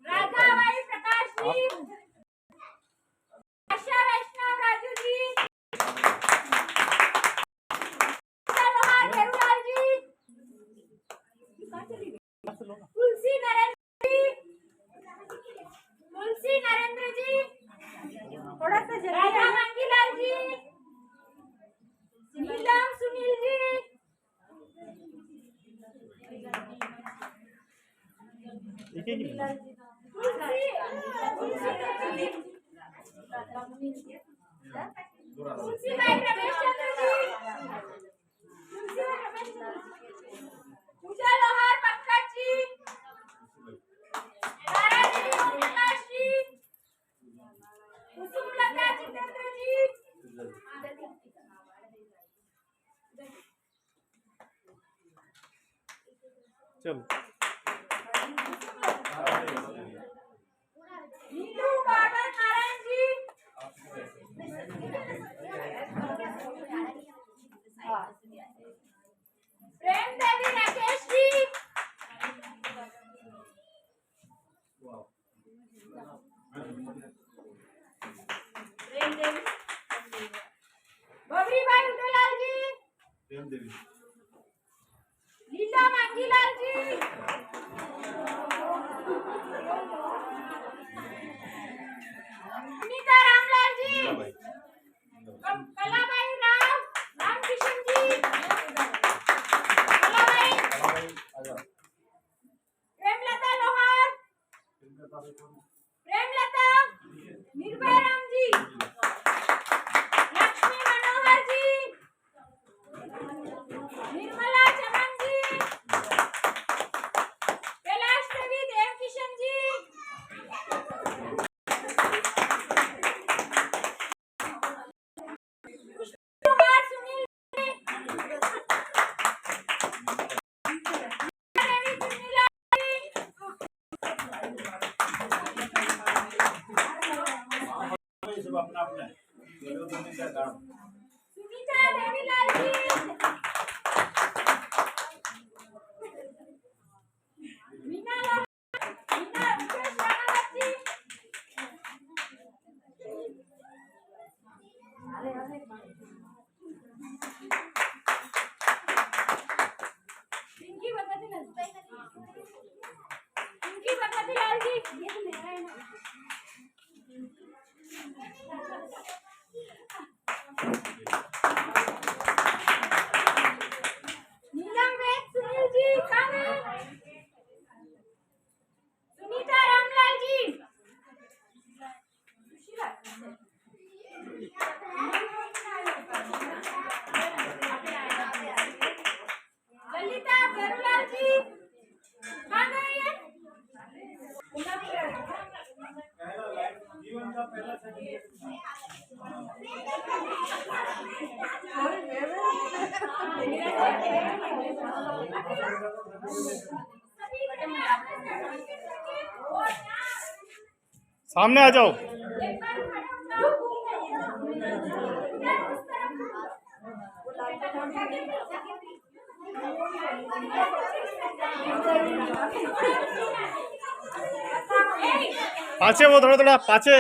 राधा बाई प्रकाश जी, थोड़ा सा राजा मंगीलाल जी, नीलम सुनील जी, तुलसी भाई रमेश चंद्र जी, पूजा लोहार पंकज जी, तारा देवी ओम प्रकाश जी, कुसुम लता जितेंद्र जी, चलो नीलू बाबर नारायण जी, प्रेम देवी राकेश जी, प्रेम देवी, बबरी भाई उदयलाल जी, लीला मंगीलाल जी, सुनीता रामलाल जी, कलाबाई रामकिशन जी, कलाबाई, प्रेमलता लोहार, प्रेमलता, निर्भय राम जी, लक्ष्मी मनोहर जी, निर्मला चमन जी, कैलाश देवी देवकिशन जी, कुमार सुनील जी, देवी सुनीला जी, सब अपना अपना सुनीता देवीलाल जी, मीना रुपेश राणावत जी, पिंकी भगवती लाल जी, ये तो मेरा है ना। नीलम वेद सुनील जी, खाने सुनीता रामलाल जी, ललिता गरुलाल जी, खाने जीवन का पहला सर्टिफिकेट सामने आ जाओ। पाछे वो थोड़ा थोड़ा पाछे।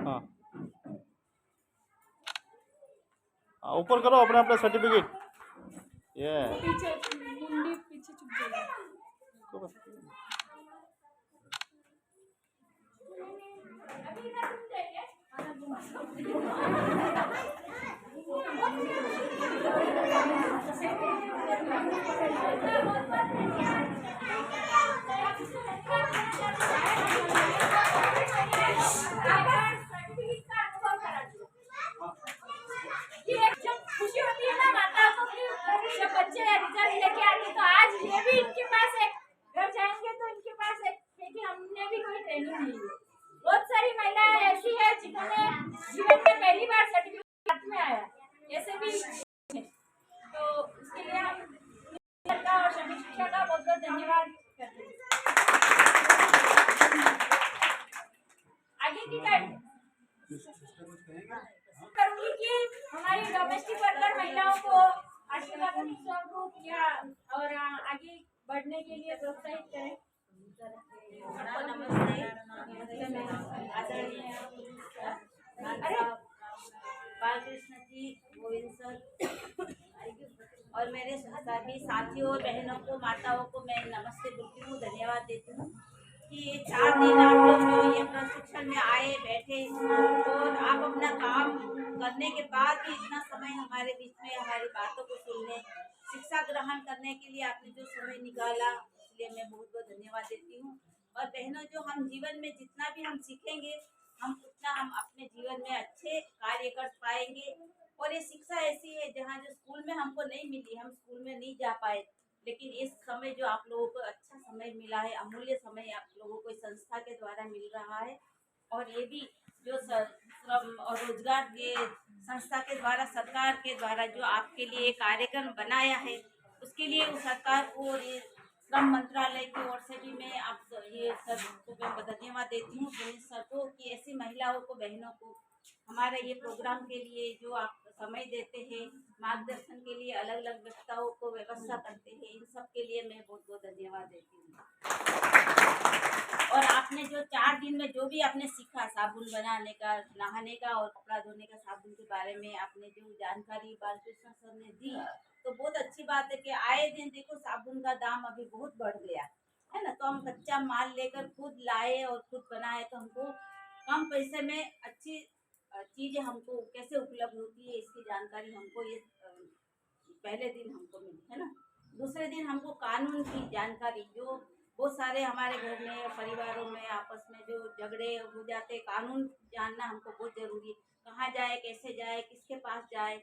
हाँ ऊपर करो अपने अपने सर्टिफिकेट। ये पीछे मुंडी पीछे चुप जाएगी। खुशी होती है ना माता को कि जब बच्चे रिजल्ट लेके आते तो आज ये भी इनके पास एक घर जाएंगे तो इनके पास एक क्योंकि हमने भी कोई ट्रेनिंग ली है। बहुत सारी महिलाएं ऐसी है जिन्होंने जीवन में पहली बार सर्टिफिकेट में आया, ऐसे भी आशीर्वाद स्वरूप या और आगे बढ़ने के लिए प्रोत्साहित करें। सबको नमस्ते। आदरणीय बालकृष्ण जी, गोविंद सर और मेरे सभी साथियों और बहनों को, माताओं को मैं नमस्ते बोलती हूँ, धन्यवाद देती हूँ कि ये 4 दिन आप लोग जो ये प्रशिक्षण में आए बैठे और आप अपना काम करने के बाद भी इतना समय हमारे बीच में हमारी बातों को सुनने, शिक्षा ग्रहण करने के लिए आपने जो समय निकाला, इसलिए मैं बहुत बहुत धन्यवाद देती हूँ। और बहनों, जो हम जीवन में जितना भी हम सीखेंगे, हम उतना हम अपने जीवन में अच्छे कार्य कर पाएंगे। और ये शिक्षा ऐसी है जहाँ जो स्कूल में हमको नहीं मिली, हम स्कूल में नहीं जा पाए, लेकिन इस समय जो आप लोगों को अच्छा समय मिला है, अमूल्य समय आप लोगों को इस संस्था के द्वारा मिल रहा है। और ये भी जो श्रम और रोजगार के संस्था के द्वारा, सरकार के द्वारा जो आपके लिए कार्यक्रम बनाया है, उसके लिए उस सरकार को और ये श्रम मंत्रालय की ओर से भी मैं आप ये सर को मैं धन्यवाद देती हूँ, सर को, कि ऐसी महिलाओं को, बहनों को हमारे ये प्रोग्राम के लिए जो आप समय देते हैं, मार्गदर्शन के लिए अलग अलग व्यवस्थाओं को व्यवस्था करते हैं, इन सब के लिए मैं बहुत बहुत धन्यवाद देती हूँ। और आपने जो 4 दिन में जो भी आपने सीखा, साबुन बनाने का, नहाने का और कपड़ा धोने का साबुन के बारे में आपने जो जानकारी बालकृष्ण सर ने दी, तो बहुत अच्छी बात है कि आए दिन देखो साबुन का दाम अभी बहुत बढ़ गया है ना, तो हम कच्चा माल लेकर खुद लाए और खुद बनाए, तो हमको कम पैसे में अच्छी चीज़ें हमको कैसे उपलब्ध होती है, इसकी जानकारी हमको ये पहले दिन हमको मिली है ना। दूसरे दिन हमको कानून की जानकारी, जो बहुत सारे हमारे घर में, परिवारों में आपस में जो झगड़े हो जाते, कानून जानना हमको बहुत ज़रूरी है, कहाँ जाए, कैसे जाए, किसके पास जाए।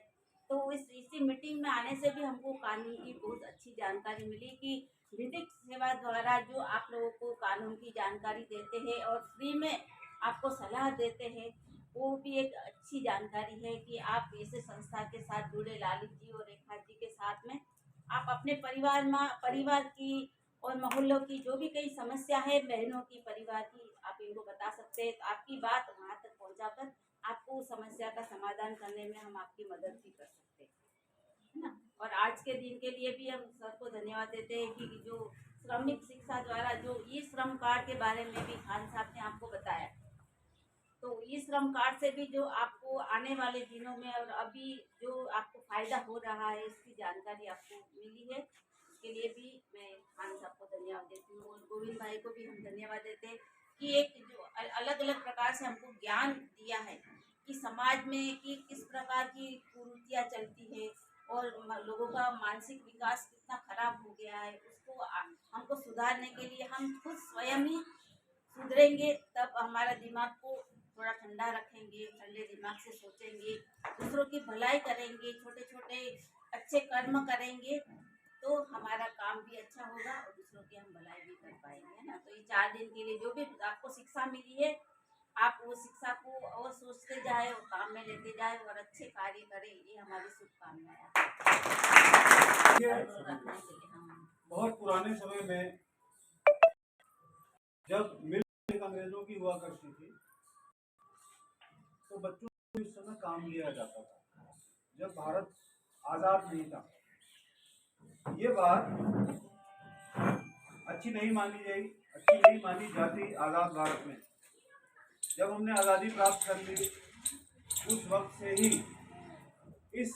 तो इसी मीटिंग में आने से भी हमको कानून की बहुत अच्छी जानकारी मिली कि विधिक सेवा द्वारा जो आप लोगों को कानून की जानकारी देते हैं और फ्री में आपको सलाह देते हैं, वो भी एक अच्छी जानकारी है कि आप ऐसे संस्था के साथ जुड़े, ललित जी और रेखा जी के साथ में आप अपने परिवार की और मोहल्लों की जो भी कई समस्या है, बहनों की, परिवार की, आप इनको बता सकते हैं, तो आपकी बात वहाँ तक पहुँचाकर आपको उस समस्या का समाधान करने में हम आपकी मदद भी कर सकते हैं, है ना। और आज के दिन के लिए भी हम सर को धन्यवाद देते हैं कि जो श्रमिक शिक्षा द्वारा जो ई श्रम कार्ड के बारे में भी खान साहब ने आपको बताया, तो ई श्रम कार्ड से भी जो आपको आने वाले दिनों में और अभी जो आपको फायदा हो रहा है, इसकी जानकारी आपको मिली है, इसके लिए भी मैं खान साहब को धन्यवाद देती हूँ। और गोविंद भाई को भी हम धन्यवाद देते हैं कि एक जो अलग अलग प्रकार से हमको ज्ञान दिया है कि समाज में कि किस प्रकार की कुरीतियाँ चलती है और लोगों का मानसिक विकास कितना खराब हो गया है, उसको हमको सुधारने के लिए हम खुद स्वयं ही सुधरेंगे, तब हमारा दिमाग को थोड़ा ठंडा रखेंगे, ठंडे दिमाग से सोचेंगे, दूसरों की भलाई करेंगे, छोटे छोटे अच्छे कर्म करेंगे, तो हमारा काम भी अच्छा होगा और दूसरों की हम भलाई भी कर पाएंगे, है ना। तो ये 4 दिन के लिए जो भी आपको शिक्षा मिली है, आप वो शिक्षा को और सोचते जाए और काम में लेते जाए और अच्छे कार्य करें, ये हमारी शुभकामनाएं। बहुत पुराने समय में जब मिल अंग्रेजों की हुआ करती थी, तो बच्चों को इस समय काम लिया जाता था, जब भारत आजाद नहीं था। ये बात अच्छी नहीं मानी जाती आजाद भारत में। जब हमने आज़ादी प्राप्त कर ली, उस वक्त से ही इस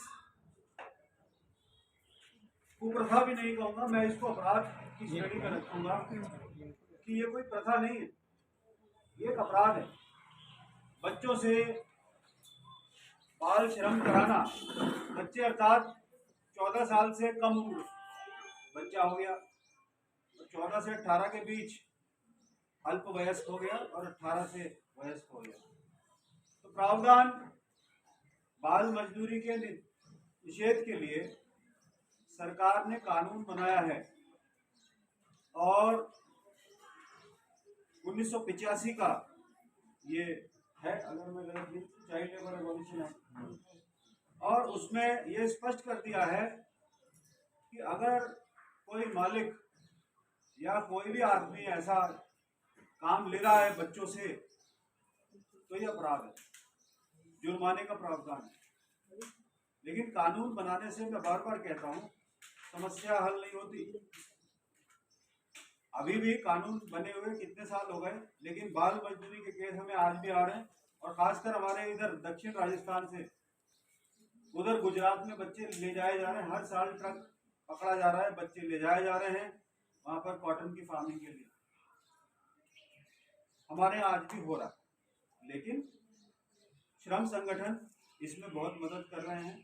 कुप्रथा भी नहीं कहूँगा, मैं इसको अपराध की श्रेणी में रखूँगा कि ये कोई प्रथा नहीं है, ये एक अपराध है। बच्चों से बाल श्रम कराना, बच्चे अर्थात 14 साल से कम उम्र बच्चा हो गया, 14 से 18 के बीच अल्पवयस्क हो गया और 18 से वयस्क हो गया। तो प्रावधान बाल मजदूरी के निषेध के लिए सरकार ने कानून बनाया है और 1985 का ये है, अगर मैं गलत नहीं, चाइल्ड लेबर एबॉलिशन है, और उसमें ये स्पष्ट कर दिया है कि अगर कोई मालिक या कोई भी आदमी ऐसा काम ले रहा है बच्चों से, तो ये अपराध है, जुर्माने का प्रावधान है। लेकिन कानून बनाने से मैं बार बार कहता हूँ समस्या हल नहीं होती। अभी भी कानून बने हुए कितने साल हो गए, लेकिन बाल मजदूरी के केस हमें आज भी आ रहे हैं। और खासकर हमारे इधर दक्षिण राजस्थान से उधर गुजरात में बच्चे ले जाए जा रहे हैं। हर साल ट्रक पकड़ा जा रहा है, बच्चे ले जाए जा रहे हैं वहां पर कॉटन की फार्मिंग के लिए। हमारे यहाँ आज भी हो रहा है, लेकिन श्रम संगठन इसमें बहुत मदद कर रहे हैं।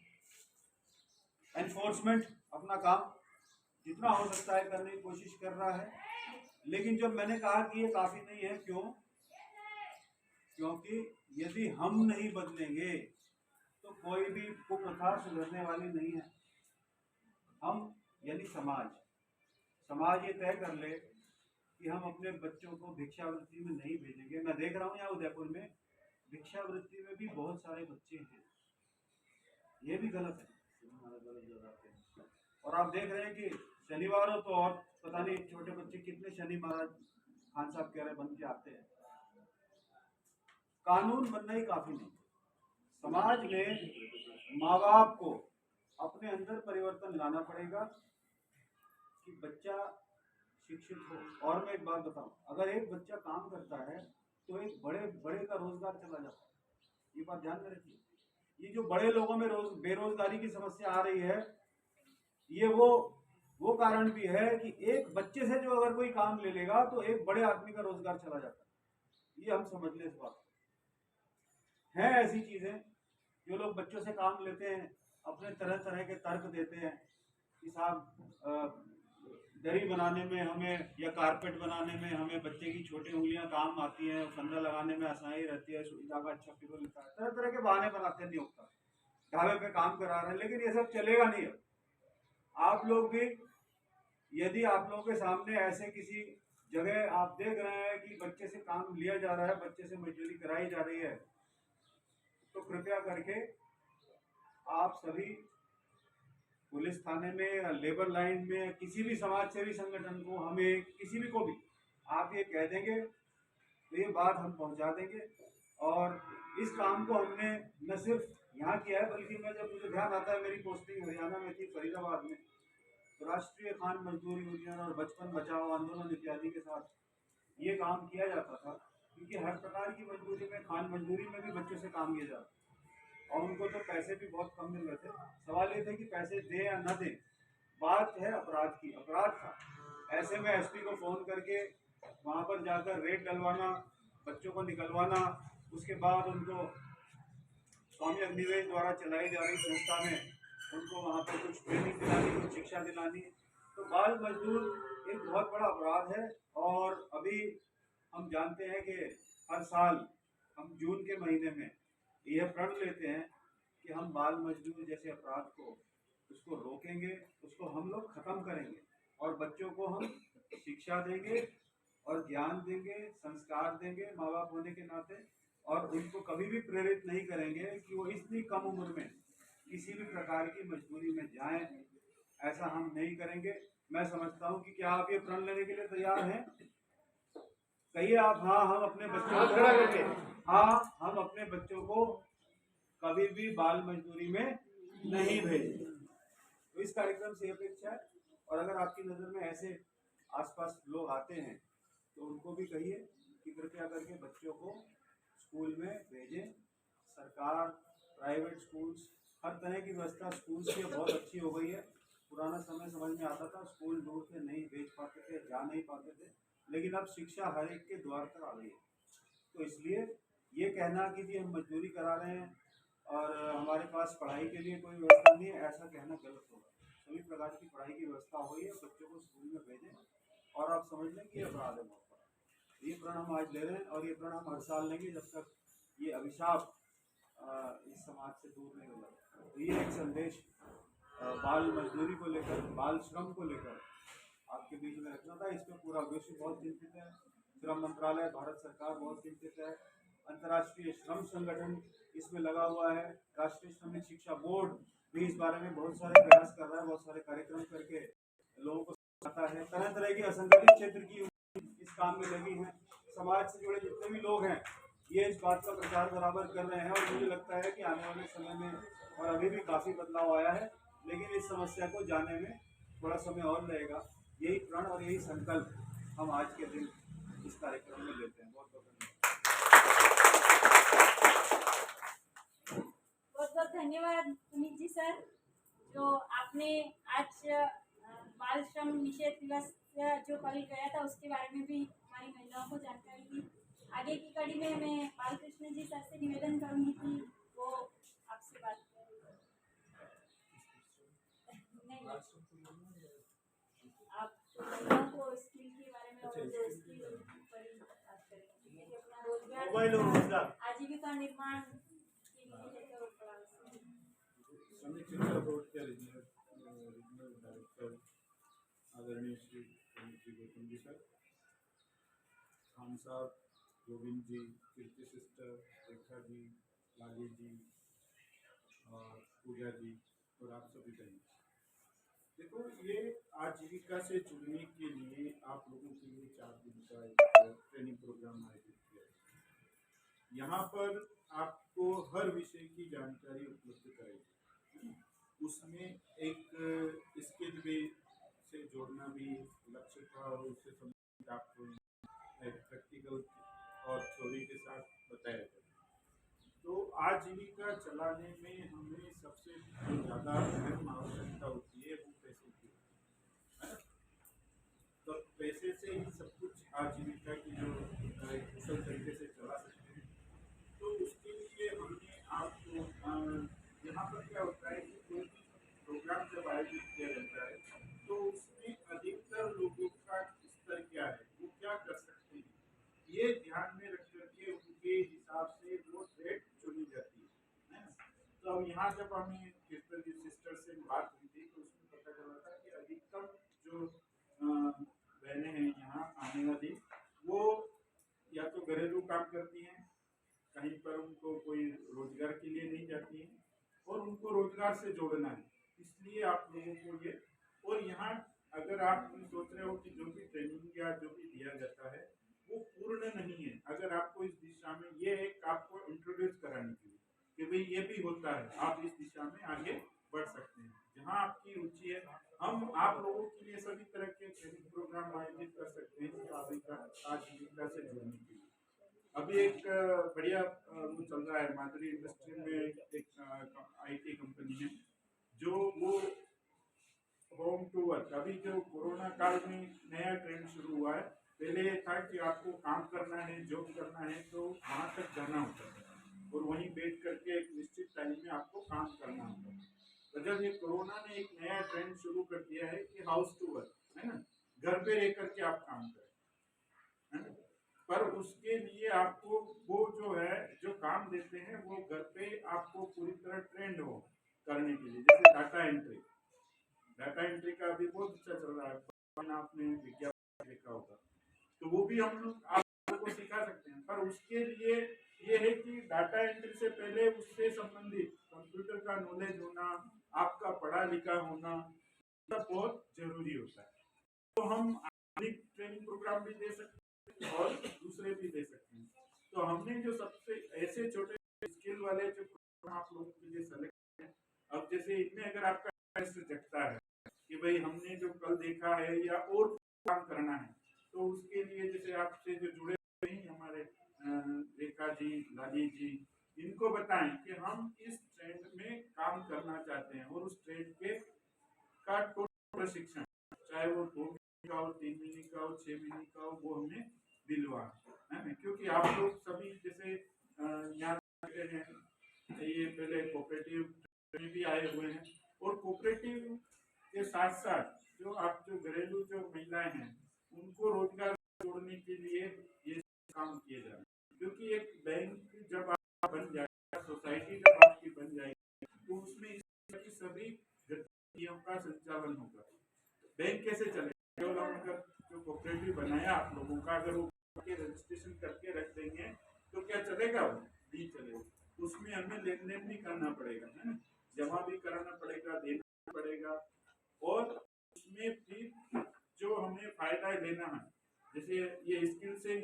एनफोर्समेंट अपना काम जितना हो सकता है करने की कोशिश कर रहा है, लेकिन जब मैंने कहा कि ये काफी नहीं है, क्यों? क्योंकि यदि हम नहीं बदलेंगे तो कोई भी कुप्रथा सुधरने वाली नहीं है। हम यानी समाज ये तय कर ले कि हम अपने बच्चों को भिक्षावृत्ति में नहीं भेजेंगे। मैं देख रहा हूँ यहाँ उदयपुर में भिक्षावृत्ति में भी बहुत सारे बच्चे हैं, ये भी गलत है। और आप देख रहे हैं कि शनिवार हो तो और पता नहीं छोटे बच्चे कितने शनि महाराज खान साहब कह रहे बन के आते हैं। कानून बनना ही काफी नहीं, समाज में माँ बाप को अपने अंदर परिवर्तन लाना पड़ेगा कि बच्चा शिक्षित हो। और मैं एक बात बताऊं, अगर एक बच्चा काम करता है तो एक बड़े का रोजगार चला जाता है। ये बात ध्यान में रखिए। ये जो बड़े लोगों में बेरोजगारी की समस्या आ रही है, ये वो कारण भी है कि एक बच्चे से जो अगर कोई काम ले लेगा तो एक बड़े आदमी का रोजगार चला जाता है। ये हम समझ लें। इस बात है ऐसी चीजें जो लोग बच्चों से काम लेते हैं, अपने तरह तरह के तर्क देते हैं कि साहब दरी बनाने में हमें या कारपेट बनाने में हमें बच्चे की छोटी उंगलियां काम आती हैं, फंदा लगाने में आसानी रहती है, सुई धागा अच्छा पिरो लेता है, तरह तरह के बहाने बनाते हैं। नहीं होता, ढाबे पे काम करा रहे हैं, लेकिन ये सब चलेगा नहीं। आप लोग भी, यदि आप लोगों के सामने ऐसे किसी जगह आप देख रहे हैं कि बच्चे से काम लिया जा रहा है, बच्चे से मजदूरी कराई जा रही है, तो कृपया करके आप सभी पुलिस थाने में या लेबर लाइन में किसी भी समाज सेवी संगठन को, हमें किसी भी को भी आप ये कह देंगे तो ये बात हम पहुंचा देंगे। और इस काम को हमने न सिर्फ यहाँ किया है, बल्कि मैं जब मुझे ध्यान आता है मेरी पोस्टिंग हरियाणा में थी, फरीदाबाद में, तो राष्ट्रीय खान मजदूर यूनियन और बचपन बचाओ आंदोलन इत्यादि के साथ ये काम किया जाता था। क्योंकि हर प्रकार की मजदूरी में, खान मजदूरी में भी बच्चों से काम किया जाता और उनको तो पैसे भी बहुत कम मिल रहे थे। सवाल ये थे कि पैसे दें या न दें, बात है अपराध की। अपराध था ऐसे में एसपी को फोन करके वहाँ पर जाकर रेड डलवाना, बच्चों को निकलवाना, उसके बाद उनको स्वामी अग्निवेश द्वारा चलाई जा रही संस्था में उनको वहाँ पर कुछ ट्रेनिंग दिलानी, कुछ शिक्षा दिलानी। तो बाल मजदूर एक बहुत बड़ा अपराध है। और अभी हम जानते हैं कि हर साल हम जून के महीने में यह प्रण लेते हैं कि हम बाल मजदूर जैसे अपराध को उसको रोकेंगे, उसको हम लोग खत्म करेंगे और बच्चों को हम शिक्षा देंगे और ज्ञान देंगे, संस्कार देंगे माँ बाप होने के नाते, और उनको कभी भी प्रेरित नहीं करेंगे कि वो इतनी कम उम्र में किसी भी प्रकार की मजदूरी में जाएं। ऐसा हम नहीं करेंगे। मैं समझता हूँ कि क्या आप ये प्रण लेने के लिए तैयार हैं? कहिए आप। हाँ, हम अपने बच्चों को कभी भी बाल मजदूरी में नहीं भेजेंगे। तो इस कार्यक्रम से अपेक्षा है। और अगर आपकी नज़र में ऐसे आसपास लोग आते हैं तो उनको भी कहिए कि कृपया करके बच्चों को स्कूल में भेजें। सरकार, प्राइवेट स्कूल्स, हर तरह की व्यवस्था स्कूल्स की बहुत अच्छी हो गई है। पुराना समय समझ में आता था, स्कूल दूर से नहीं भेज पाते थे, जा नहीं पाते थे, लेकिन अब शिक्षा हर एक के द्वार पर आ गई है। तो इसलिए ये कहना कि जी हम मजदूरी करा रहे हैं और हमारे पास पढ़ाई के लिए कोई व्यवस्था नहीं है, ऐसा कहना गलत होगा। सभी प्रकार की पढ़ाई की व्यवस्था हुई है, बच्चों को स्कूल में भेजें और आप समझ लें कि ये अपराध है बहुत बड़ा। ये प्रण हम आज ले रहे हैं और ये प्रण हम हर साल लेंगे जब तक ये अभिशाप इस समाज से दूर नहीं होगा। तो ये एक संदेश बाल मजदूरी को लेकर, बाल श्रम को लेकर आपके बीच में रखना था। इस पर पूरा विश्व बहुत चिंतित है, श्रम मंत्रालय, भारत सरकार बहुत चिंतित है, अंतर्राष्ट्रीय श्रम संगठन इसमें लगा हुआ है, राष्ट्रीय श्रमिक शिक्षा बोर्ड भी इस बारे में बहुत सारे प्रयास कर रहा है, बहुत सारे कार्यक्रम करके लोगों को आता है। तरह तरह की असंगठित क्षेत्र की इस काम में लगी हैं। समाज से जुड़े जितने भी लोग हैं ये इस बात का प्रचार बराबर कर रहे हैं और मुझे लगता है कि आने वाले समय में और अभी भी काफ़ी बदलाव आया है, लेकिन इस समस्या को जाने में थोड़ा समय और लगेगा। यही प्रण और यही संकल्प हम आज के दिन इस कार्यक्रम में लेते हैं। बहुत बहुत धन्यवाद। बहुत बहुत धन्यवाद पुनीत जी सर, जो आपने आज बाल श्रम निषेध दिवस जो कल गया था उसके बारे में भी हमारी महिलाओं को जानकारी दी। आगे की कड़ी में मैं बालकृष्ण जी सर से निवेदन करूंगी कि वो आपसे बात करें। नहीं, आप महिलाओं को स्किल के बारे में और जो स्किल पर ही बात करेंगे, क्योंकि अपना मोबाइल और रोजगार रोजगार आजीविका निर्माण के लिए है तो बड़ा समीक्षित बोर्ड के रीजनल डायरेक्टर आदरणीय श्री गौतम जी सर, खान साहब, गोविंद जी, कीर्ति सिस्टर, रेखा जी, लाली जी और पूजा जी और आप सभी बहन। देखो, ये आजीविका से जुड़ने के लिए आप लोगों के लिए 4 दिन का एक ट्रेनिंग प्रोग्राम आयोजित किया है। यहाँ पर आपको हर विषय की जानकारी उपलब्ध कराई, उसमें एक स्किल भी से जोड़ना भी लक्ष्य था और उससे संबंधित आपको प्रैक्टिकल और थ्योरी के साथ बताया गया। तो आजीविका चलाने में हमें सबसे ज़्यादा अहम आवश्यकता होती है वो पैसे की, है ना। तो पैसे से ही सब कुछ आजीविका की जो कुशल तरीके से चला सकते हैं। तो उसके लिए हमने आपको यहाँ पर क्या होता है कि कोई भी प्रोग्राम जब आयोजित किया जाता है तो उसमें अधिकतर लोगों का स्तर क्या है, वो क्या कर सकते हैं, ये ध्यान में रख करके उनके हिसाब से वो ट्रेड चुनी जाती है ना। तो अब यहाँ जब हमें सिस्टर से बात हुई थी तो उसमें पता चला था कि अधिकतम जो बहनें हैं यहाँ आने वाली, वो या तो घरेलू काम करती हैं, कहीं पर उनको कोई रोजगार के लिए नहीं जाती हैं और उनको रोजगार से जोड़ना है, इसलिए आप लोगों को ये। और यहाँ अगर आप सोच रहे हो कि जो भी ट्रेनिंग या जो भी दिया जाता है वो पूर्ण नहीं है, अगर आपको इस दिशा में ये एक आपको इंट्रोड्यूस कराने के लिए कि भाई ये भी होता है, आप इस दिशा में आगे बढ़ सकते हैं, जहाँ आपकी रुचि है। हम आप लोगों के लिए सभी तरह के ट्रेनिंग प्रोग्राम आयोजित कर सकते हैं आजीविका से जुड़ने के लिए। अभी एक बढ़िया वो चल रहा है, माधुरी इंडस्ट्री में एक IT कंपनी है जो वो होम टू वर्क, अभी जो कोरोना काल में नया ट्रेंड शुरू हुआ है। पहले ये था कि आपको काम करना है, जॉब करना है तो वहाँ तक जाना होता है और वहीं बैठ करके एक निश्चित टाइम में आपको काम करना होता है। तो जब ये कोरोना ने एक नया ट्रेंड शुरू कर दिया है कि हाउस टू वर्क, है ना, घर पे रह करके आप काम करें, है ना। पर उसके लिए आपको वो जो है जो काम देते हैं वो घर पे आपको पूरी तरह ट्रेंड हो करने के लिए, जैसे डाटा एंट्री का अभी बहुत अच्छा चल रहा है, आपने विज्ञापन देखा होगा, तो वो भी हम लोग आप लोगों को सिखा सकते हैं। पर उसके लिए ये है कि डाटा एंट्री से पहले उससे संबंधित कंप्यूटर का नॉलेज होना, आपका पढ़ा लिखा होना, सब बहुत जरूरी होता है। तो हम अधिक ट्रेनिंग प्रोग्राम भी दे सकते हैं और दूसरे भी दे सकते हैं। तो हमने जो सबसे ऐसे छोटे स्किल वाले जो प्रोग्राम आप लोगों के लिए सेलेक्ट हैं, अब जैसे इनमें अगर आपका इंटरेस्ट जगता है कि भाई हमने जो कल देखा है या और काम करना है, तो उसके लिए जैसे आपसे जो जुड़े हुए हैं हमारे रेखा जी, लाली जी, इनको बताएं कि हम इस ट्रेंड में काम करना चाहते हैं और उस ट्रेंड के का टोटल प्रशिक्षण, चाहे वो 2 महीने का हो, 3 महीने का हो, 6 महीने का हो, वो हमें दिलवा है ना। क्योंकि आप लोग सभी जैसे यहाँ हैं, ये पहले कोऑपरेटिव में भी आए हुए हैं और कोऑपरेटिव के साथ साथ जो आप जो घरेलू जो महिलाएं हैं उनको रोजगार जोड़ने के लिए ये काम किए जा रहे हैं। क्योंकि एक बैंक जब आप बन जाएगा, सोसाइटी जब आपकी बन जाएगी, तो उसमें इस तरह की सभी गतिविधियों का संचालन होगा। बैंक कैसे चलेगा? केवल हम अगर जो कोऑपरेटिव बनाया आप लोगों का, अगर वो रजिस्ट्रेशन करके रख देंगे तो क्या चलेगा? वो नहीं चलेगा। उसमें हमें लेन देन भी करना पड़ेगा, है ना, जमा भी कराना पड़ेगा, देना पड़ेगा और उसमें भी जो हमें फायदा लेना है। जैसे ये स्किल से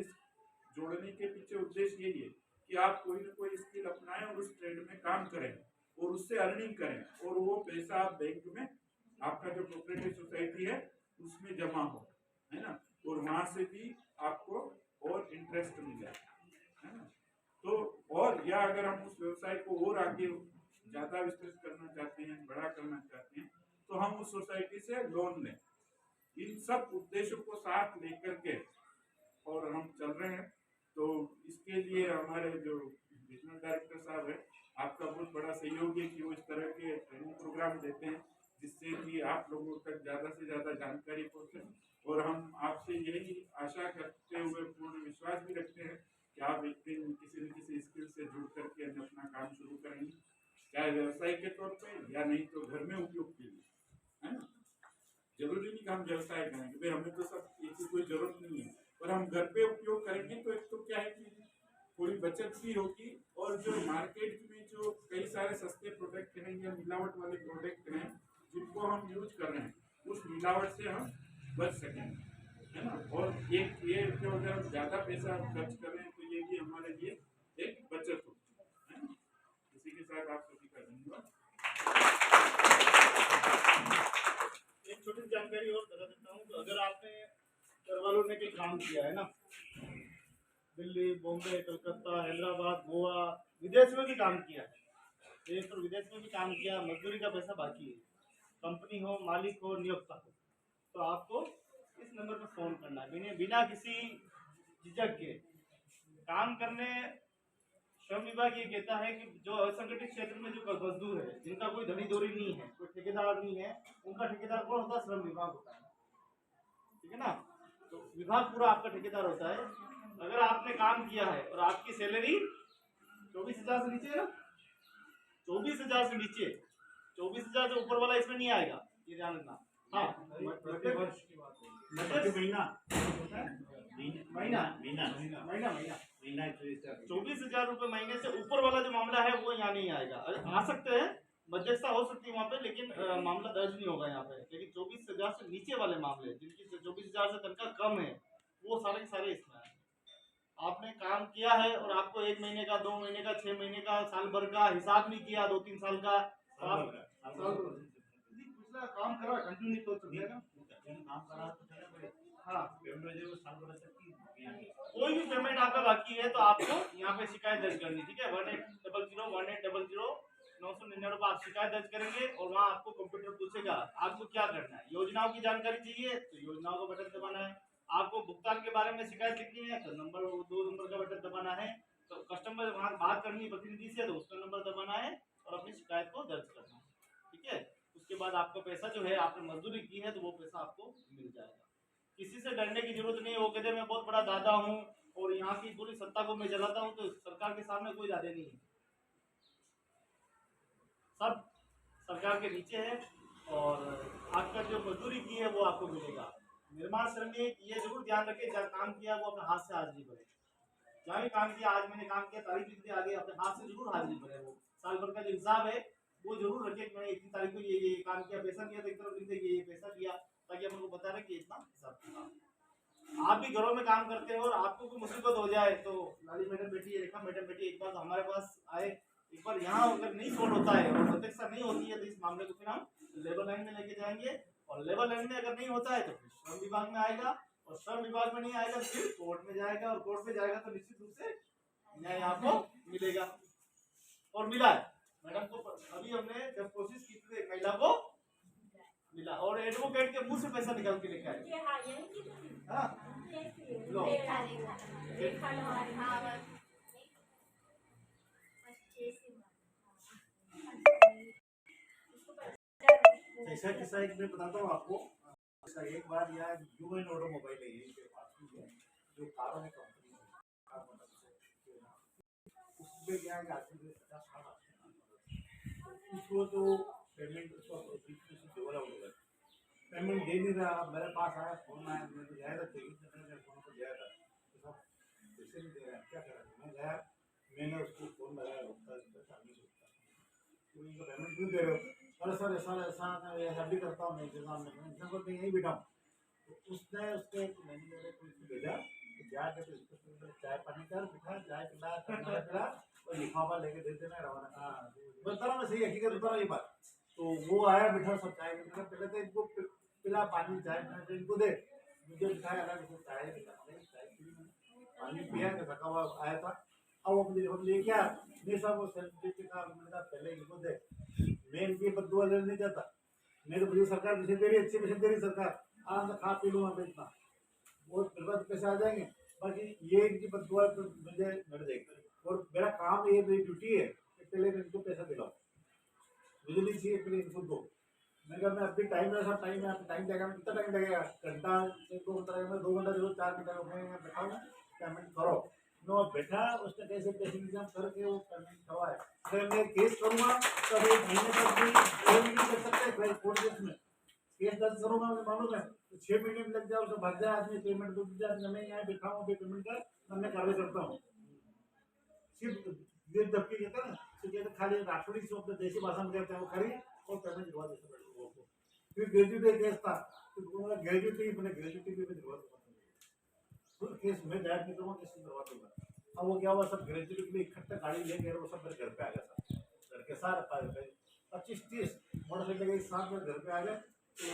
जोड़ने के पीछे उद्देश्य यही है कि आप कोई ना कोई स्किल अपनाएं और उस ट्रेड में काम करें और उससे अर्निंग करें और वो पैसा आप बैंक में आपका जो कोऑपरेटिव सोसाइटी है उसमें जमा हो, है ना, और वहां से भी आपको और इंटरेस्ट मिले, है ना। तो और या अगर हम उस व्यवसाय को और आगे ज्यादा विस्तृत करना चाहते हैं, बड़ा करना चाहते हैं, तो हम उस सोसाइटी से लोन लें। इन सब उद्देश्यों को साथ लेकर के और हम चल रहे हैं। तो इसके लिए हमारे जो बिजनेस डायरेक्टर साहब है, आपका बहुत बड़ा सहयोग है कि वो इस तरह के ट्रेनिंग प्रोग्राम देते हैं जिससे कि आप लोगों तक ज़्यादा से ज़्यादा जानकारी पहुँचे। और हम आपसे यही आशा करते हुए पूर्ण विश्वास भी रखते हैं कि आप एक दिन किसी न किसी स्किल से जुड़ करके अपना काम शुरू करेंगे, चाहे व्यवसाय के तौर पर या नहीं तो घर में उपयोग के लिए, है ना। जरूरी नहीं कि हम व्यवसाय करेंगे, भाई हमें तो सब इसकी कोई जरूरत नहीं है, पर हम घर पे उपयोग करेंगे तो एक तो क्या है कि थोड़ी बचत भी होगी और जो मार्केट में जो कई सारे सस्ते प्रोडक्ट हैं या मिलावट वाले प्रोडक्ट हैं जिनको हम यूज कर रहे हैं, उस मिलावट से हम बच सकेंगे, है ना। और एक ये जो अगर हम ज़्यादा पैसा खर्च कर रहे हैं तो ये भी हमारे लिए एक बचत होगी, है ना। इसी के साथ आप सभी का धन्यवाद। एक छोटी जानकारी और बता देता हूँ। तो अगर आपने घर वालों ने कोई काम किया है ना, दिल्ली, बॉम्बे, कलकत्ता, हैदराबाद, गोवा, विदेश में भी काम किया है, देश और विदेश में भी काम किया, मजदूरी का पैसा बाकी है, कंपनी हो, मालिक हो, नियोक्ता हो, तो आपको इस नंबर पर फ़ोन करना है बिना किसी झिझक के। काम करने श्रम विभाग ये कहता है कि जो असंगठित क्षेत्र में जो मजदूर है, जिनका कोई धनी दोरी नहीं है, कोई ठेकेदार नहीं है, उनका ठेकेदार कौन होता है? श्रम विभाग होता है, ठीक है ना। तो विभाग पूरा आपका ठेकेदार होता है। अगर आपने काम किया है और आपकी सैलरी 24,000 से नीचे है ना, 24,000 से नीचे, 24,000 से ऊपर वाला इसमें नहीं आएगा, ये ध्यान रखना। हाँ, प्रति वर्ष की बात है, प्रति महीना महीना महीना महीना महीना महीना 24,000 रुपये महीने से ऊपर वाला जो मामला है वो यहाँ नहीं आएगा। आ सकते हैं, मध्यस्थता हो सकती है वहाँ पे, लेकिन मामला दर्ज नहीं होगा यहाँ पे। लेकिन 24,000 से नीचे वाले मामले, जिनकी 24,000 से तनख्वाह कम है, वो सारे के सारे इसमें आए। आपने काम किया है और आपको 1 महीने का, 2 महीने का, 6 महीने का, साल भर का हिसाब नहीं किया, 2-3 साल का, तो आप पिछला काम करा कंटिन्यू तो चलेगा, काम करा तो चलेगा। हाँ। साल भर तक की कोई भी पेमेंट आपका बाकी है तो आपको यहाँ पे शिकायत दर्ज करनी, ठीक है। 1800-1899 पर आप शिकायत दर्ज करेंगे और वहाँ आपको कंप्यूटर पूछेगा आपको क्या करना है। योजनाओं की जानकारी चाहिए तो योजनाओं का बटन दबाना है। आपको भुगतान के बारे में शिकायत लिखनी है तो 2 नंबर का बटन दबाना है। तो कस्टमर वहाँ बात करनी है प्रतिनिधि से तो उसका नंबर दबाना है और अपनी शिकायत को दर्ज करना है, ठीक है। उसके बाद आपका पैसा जो है, आपने मजदूरी की है तो वो पैसा आपको मिल जाएगा। किसी से डरने की जरूरत नहीं है। वो कहते मैं बहुत बड़ा दादा हूँ और यहाँ की पूरी सत्ता को मैं चलाता हूँ, तो सरकार के सामने कोई दादे नहीं है, सब सरकार के नीचे है। और आपका जो मजदूरी की है वो आपको मिलेगा। निर्माण श्रमिक ये जरूर ध्यान रखें, जहाँ काम किया वो अपने हाथ से हाजिरी भरे। जहाँ भी काम किया, आज मैंने काम किया, तारीख लिख दी आगे, अपने हाथ से जरूर हाजिरी भरे। वो साल भर का जो हिसाब है वो जरूर रखें कि मैंने इतनी तारीख को ये काम किया, पैसा दिया, तो एक तरफ लिख दे ये पैसा दिया, ताकि अपन को बता रहे कि इतना हिसाब किया। आप भी घरों में काम करते हो और आपको कोई मुसीबत हो जाए तो लाली मैडम बेटी, रेखा मैडम बेटी, एक बार हमारे पास आए, एक बार यहाँ अगर नहीं सॉल्व होता है और प्रत्यक्षता नहीं होती है तो इस मामले को फिर हम लेबर लाइन में लेके जाएंगे। और लेबर लाइन में अगर नहीं होता है तो फिर श्रम विभाग में आएगा, और श्रम विभाग में नहीं आएगा तो फिर कोर्ट में जाएगा, और कोर्ट में जाएगा तो निश्चित रूप से न्याय आपको मिलेगा। और मिला है मैडम को, अभी हमने जब कोशिश की थी महिला को मिला, और एडवोकेट के मुंह से पैसा निकाल के लेके आए। हाँ, लो ऐसा किस्सा एक मैं बताता हूँ आपको। ऐसा एक बार यहाँ ह्यूमन ऑटोमोबाइल है यहीं पे पास में है, जो कारों में कंपनी है, उसमें क्या है आजकल 50-60 उसको तो पेमेंट बोला पेमेंट दे नहीं रहा। मेरे पास आया, फोन आया, मैं तो जाएगा चेकिंग करने फोन पर जाएगा तो सब पैसे नहीं दे रहा है, क्या करा। मैं गया, मैंने उसको फोन लगाया, रुकता पेमेंट क्यों दे रहे हो? अरे सर ऐसा ऐसा भी करता हूँ मैं इंतजाम में, इंतजाम करते यहीं बैठा हूँ। तो उसने उसके मैनेजर को भेजा कि जाके तो चाय पानी कर, बिठा, चाय पिला, वो लिफाफा लेके देते ना रवाना। हाँ बता मैं सही हकीकत बता रहा ये बात। तो वो आया बिठा सब चाय मैंने पहले तो इनको पिला पानी चाय मैंने इनको दे मुझे दिखाया अलग इसको चाय चाय पानी पिया के थका हुआ आया था। अब वो मुझे ले क्या मैं सब वो सेलिब्रिटी का मैंने पहले इनको दे मैं इनकी बदुआ लेने नहीं चाहता। मेरे मुझे सरकार पैसे दे रही अच्छे पैसे दे रही सरकार आराम से खा पी लूँगा बेचना वो बर्बाद पैसे आ जाएंगे। बाकी ये इनकी बदुआ तो मुझे मिल जाएगी और मेरा काम ये मेरी ड्यूटी है कि पहले मैं इनको पैसा दिलाऊँ मुझे नहीं चाहिए पहले इनको दो। मैं कहा मैं अभी टाइम है सब टाइम है टाइम लगेगा कितना टाइम लगेगा घंटा 1-2 घंटा लगेगा 2 घंटा देखो 4 घंटा मैं बैठा हूँ पेमेंट करो नो बैठा उसने कैसे पैसे इंतजाम करके वो पेमेंट करवाए। फिर मैं केस करूँगा तब 1 महीने तक भी नहीं कर सकते कोर्ट केस में केस दर्ज करूँगा मुझे मालूम है तो 6 महीने में लग जाए उसे भाग जाए आदमी पेमेंट दो जाए मैं यहाँ बैठा हूँ अभी पेमेंट कर मैं कार्य करता हूँ सिर्फ ये दबके कहते हैं ना तो कहते खाली राठौड़ी से अपने देशी भाषा में कहते हैं वो करिए और पेमेंट दिलवा देते हैं लोगों को। फिर ग्रेजुएट केस था तो ग्रेजुएटी मैंने ग्रेजुएटी भी दिलवा दूंगा केस में डायरेक्ट नहीं करूँगा केस दिलवा दूंगा। अब वो क्या हुआ सब ग्रेजुएटी के लिए इकट्ठा गाड़ी ले गए वो सब मेरे घर पे आ गया था घर के सारे 25-30 मोटरसाइकिल के साथ मेरे घर पे आ गए तो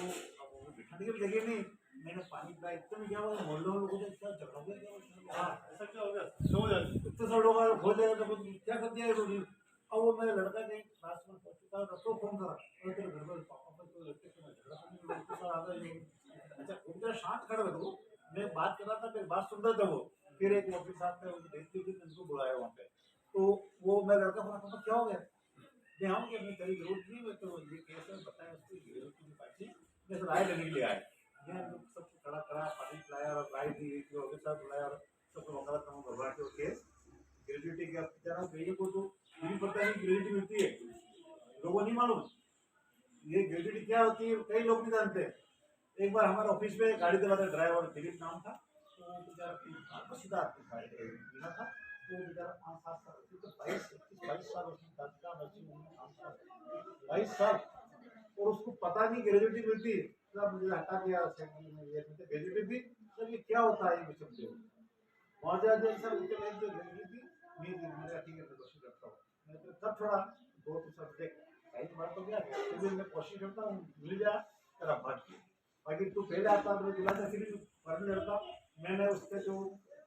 अब वो बिठाने की जगह नहीं मैंने पानी पिलाया इतने में क्या हुआ मोहल्ले में लोगों ने क्या झगड़ा हो गया ऐसा क्या हो गया इतने सब लोग हो जाएगा तो क्या कर दिया इन्होंने। अब वो मेरा लड़का कहीं क्लास में पहुंच चुका था तो फोन करा और तेरे घर में पापा को तो लड़के से झगड़ा करने लड़के साथ आ गए अच्छा उनका शांत खड़ा था वो मैं बात कर रहा था फिर बात सुन रहे थे वो फिर एक ऑफिस साहब ने उनकी देखती थी उनको बुलाया वहाँ पे तो वो मेरा लड़का बोला पापा क्या हो गया मैं आऊँ कि मैं तेरी जरूरत नहीं मैं तो ये कैसे बताया उसकी जरूरत की बात मैं राय लेने के लिए आया मैं सब खड़ा करा पानी पिलाया और राय दी ऑफिस साहब बुलाया और सबको वकालत नाम भरवा के केस ग्रेजुएटी का बेचारा कहीं को तो नहीं पता नहीं ग्रेजुएटी मिलती है लोगों नहीं मालूम ये ग्रेजुएटी क्या होती है कई लोग नहीं जानते। एक बार हमारे ऑफिस में गाड़ी चलाता ड्राइवर दिलीप नाम था तो बेचारा सीधा मिला था तो बेचारा 5-7 साल तो 22 साल उसने 22 साल और उसको पता नहीं ग्रेजुएटी मिलती तब मुझे हटा दिया ग्रेजुएटी भी सर ये क्या होता है ये समझो वहाँ जाके सर उनके लिए जो ग्रेजुएटी मैं मेरा ठीक है मैं कोशिश करता हूँ मैं तो तब थोड़ा 2-3 सब्जेक्ट कई बार तो गया फिर मैं कोशिश करता हूँ मिल जाए तेरा भट बाकी तू पहले आता तो दिलाता फिर पढ़ने लगता मैंने उसके जो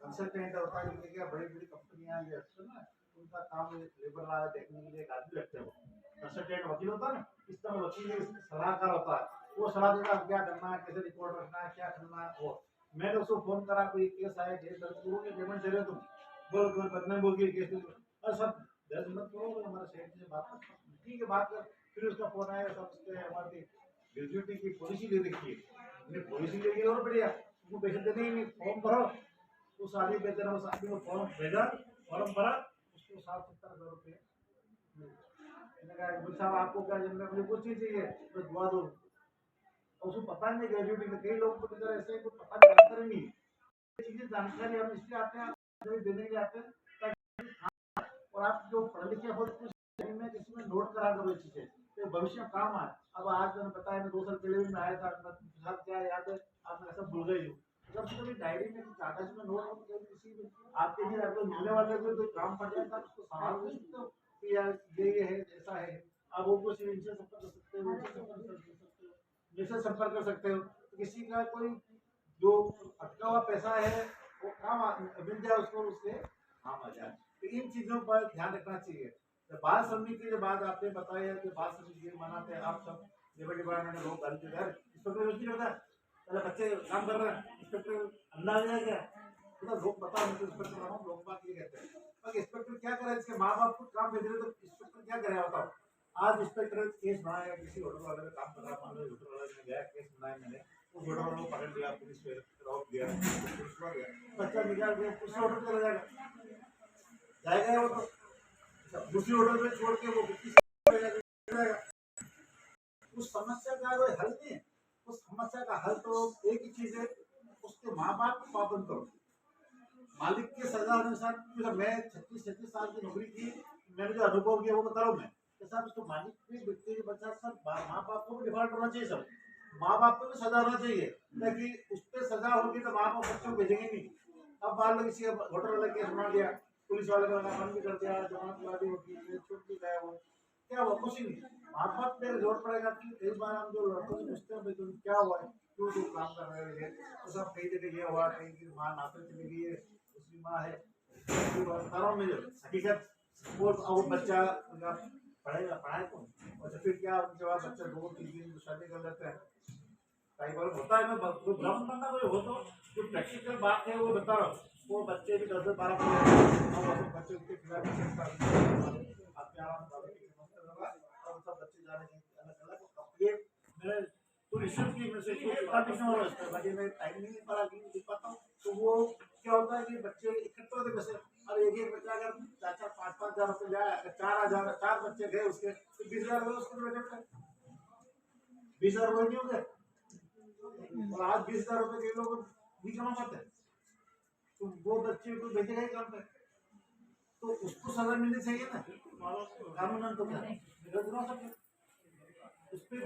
कंसल्टेंट होता है उनके क्या बड़ी बड़ी कंपनियां ये अच्छे ना उनका काम लेबर रहा देखने के लिए एक आदमी रखते हो कंसल्टेंट वकील होता है ना इस तरह वकील सलाहकार होता है वो सलाह देगा क्या करना है कैसे रिपोर्ट रखना है क्या करना है वो मैंने उसको फोन करा कोई केस आया केस दर्ज करो पेमेंट दे रहे तुम बोलो तुम बदनाम होगी केस अरे सर दर्ज मत करो हमारे सेठ से बात कर ठीक है बात कर फिर उसका फोन आया सब उसके हमारी ग्रेजुएटी की पॉलिसी ले रखी है पॉलिसी लेके और बढ़िया उनको पैसे देने ही नहीं फॉर्म भरो उस आदमी पे देना उस आदमी को फॉर्म भेजा फॉर्म भरा उसको 60-70 हज़ार रुपये मैंने कहा साहब आपको क्या जब मुझे कुछ चीज़ चाहिए तो दुआ दो उसको पता नहीं ग्रेजुएटी में कई लोगों को तो ऐसे कुछ पता जानकारी नहीं चीज़ें जानकारी हम इसलिए आते हैं देने के लिए आते हैं और आप जो पढ़े लिखे हो कुछ में किसी में नोट करा करो चीज़ें तो भविष्य में काम आए। अब आज मैंने बताया मैं 2 साल पहले भी आया था साहब क्या याद है आपने सब भूल गए जब कभी डायरी में कागज में नोट किसी आपके लिए आपको मिलने वाले को तो काम पड़ जाता है उसको संभाल नहीं सकते हो कि यार ये है ऐसा है आप वो कुछ इनसे संपर्क कर सकते हो जिससे संपर्क कर सकते हो तो किसी का कोई जो अटका हुआ पैसा है वो काम मिल जाए उसको उससे काम आ जाए तो इन चीज़ों पर ध्यान रखना चाहिए। बाल समिति के बाद आपने बताया कि बाल समिति मनाते हैं आप सब लेबर डिपार्टमेंट लोग घर के घर इंस्पेक्टर कुछ नहीं करता पहले बच्चे काम कर रहे हैं इंस्पेक्टर अंदाज है क्या तो लोग पता नहीं इंस्पेक्टर रहा हूँ लोग बात ये कहते हैं पर इंस्पेक्टर क्या करे इसके माँ बाप को काम भेज रहे तो इंस्पेक्टर क्या करे बताओ आज इंस्पेक्टर केस बनाया किसी होटल वाले में काम कर रहा मान लो होटल वाले में गया केस बनाया मैंने उस होटल वाले को पकड़ लिया पुलिस पे रॉक दिया बच्चा निकाल दिया दूसरे होटल चला जाएगा वो तो दूसरी होटल में छोड़ के वो उस समस्या का कोई हल नहीं है। उस समस्या का हल तो एक ही चीज है उसके माँ बाप को पाबंद करो मालिक के सजा अनुसार मैं 36 साल की नौकरी की मैंने जो अनुभव किया वो बता रहा हूँ मैं साहब उसको मालिक भी व्यक्ति के बच्चा सब माँ बाप को भी डिफॉल्ट होना चाहिए सब माँ बाप को भी सजा होना चाहिए ताकि उस पर सजा होगी तो माँ बाप बच्चों को भेजेंगे नहीं। अब मान लो किसी होटल वाला केस बना दिया पुलिस वाले को लगा बंद भी कर दिया, जमानतबाजी होती है, छूट भी गया वो, क्या हुआ? कुछ ही नहीं। वहाँ पर पे जोर पड़ेगा कि एक बार हम जो लड़कों से पूछते हैं भाई तुम क्या हुआ है, क्यों तुम काम कर रहे हो, तो सब कहीं जगह ये हुआ, कहीं की माँ नाते चली गई है, उसकी माँ है, तारों में जो हकीकत वो बच्चा पढ़ेगा, पढ़ाए तो और फिर क्या उनके बाद बच्चा 2-3 दिन शादी कर लेते हैं। कई बार होता है ना, तो भ्रम करना कोई हो तो जो प्रैक्टिकल बात है वो बता रहा हूँ। वो बच्चे भी 10-12 बच्चे उनके खिलाफ आपके आराम और सब बच्चे जाने अलग अलग ये मेरे तो रिसर्च की में से बाकी मैं टाइम नहीं पड़ा लिख पाता हूँ। तो वो क्या होता है कि बच्चे इकट्ठे होते वैसे, अब एक बच्चा अगर 4-5 हज़ार रुपये जाए, अगर 4 बच्चे गए उसके तो 20,000 रुपये उसको बजट है, 20,000 रुपये नहीं हो गए। और आज 20,000 रुपये के लोग नहीं कमा पाते, तो वो बच्चे को भेजेगा ही काम पे, तो उसको सजा मिलनी चाहिए ना कानूनन। तो क्या उस पर भी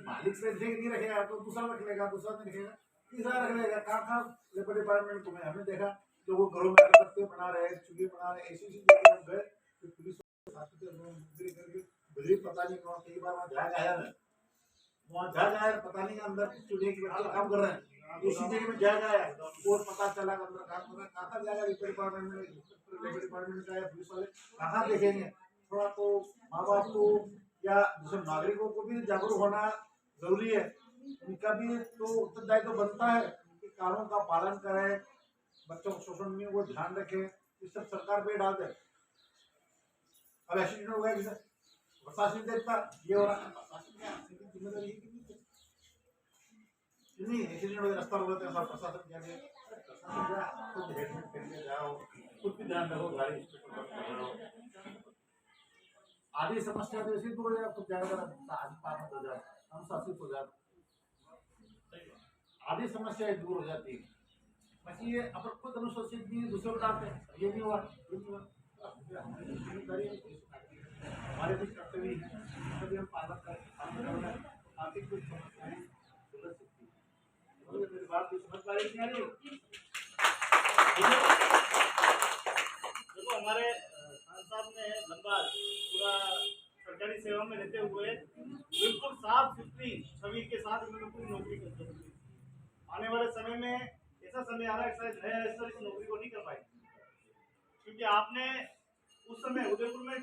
मालिक से देख नहीं रखेगा तो दूसरा रख लेगा, दूसरा नहीं रखेगा, तीसरा रख लेगा। कहाँ लेबर डिपार्टमेंट को मैं हमने देखा जो वो घरों में पत्ते बना रहे हैं, चूल्हे बना रहे हैं, ऐसी जगह हम गए तो पुलिस करके पता नहीं वहाँ कई बार वहाँ झाग आया है, वहाँ झाग आया पता नहीं अंदर चूल्हे की काम कर रहे हैं, इसी जगह में झाग आया और पता चला अंदर काम कर रहा है। कहाँ जाएगा लेबर डिपार्टमेंट में, लेबर डिपार्टमेंट का या पुलिस वाले कहाँ देखेंगे? थोड़ा तो माँ बाप को या दूसरे नागरिकों को भी जागरूक होना जरूरी है। उनका भी तो उत्तरदायित्व तो बनता है कि कानून का पालन करें, बच्चों को शोषण में वो ध्यान रखें, ये सब सरकार पे डाल दे। अब एक्सीडेंट हो गया किसी प्रशासन देखता ये हो रहा है, प्रशासन जिम्मेदारी नहीं, एक्सीडेंट हो गया रास्ता हो गया तो प्रशासन जाके खुद हेलमेट पहन के जाओ, खुद भी ध्यान रखो, गाड़ी आधी समस्या तो इसी को हो जाए, कुछ ज्यादा हो जाए, अनुशासित हो जाए, आधी समस्या दूर हो जाती है। बाकी ये अपन खुद अनुशासित भी दूसरे बताते हैं ये नहीं हुआ, हमारे कुछ कर्तव्य है कभी हम पालन कर आर्थिक कुछ समस्याएं सुलझ सकती है। मेरी बात भी समझ पा रही है। देखो हमारे साहब ने लंबा पूरा सरकारी सेवा में रहते हुए बिल्कुल साफ सुथरी छवि के साथ उन्होंने पूरी नौकरी करते हुए आने वाले समय में ऐसा समय आ रहा है शायद नया स्तर इस नौकरी को नहीं कर पाएंगे, क्योंकि आपने उस समय उदयपुर में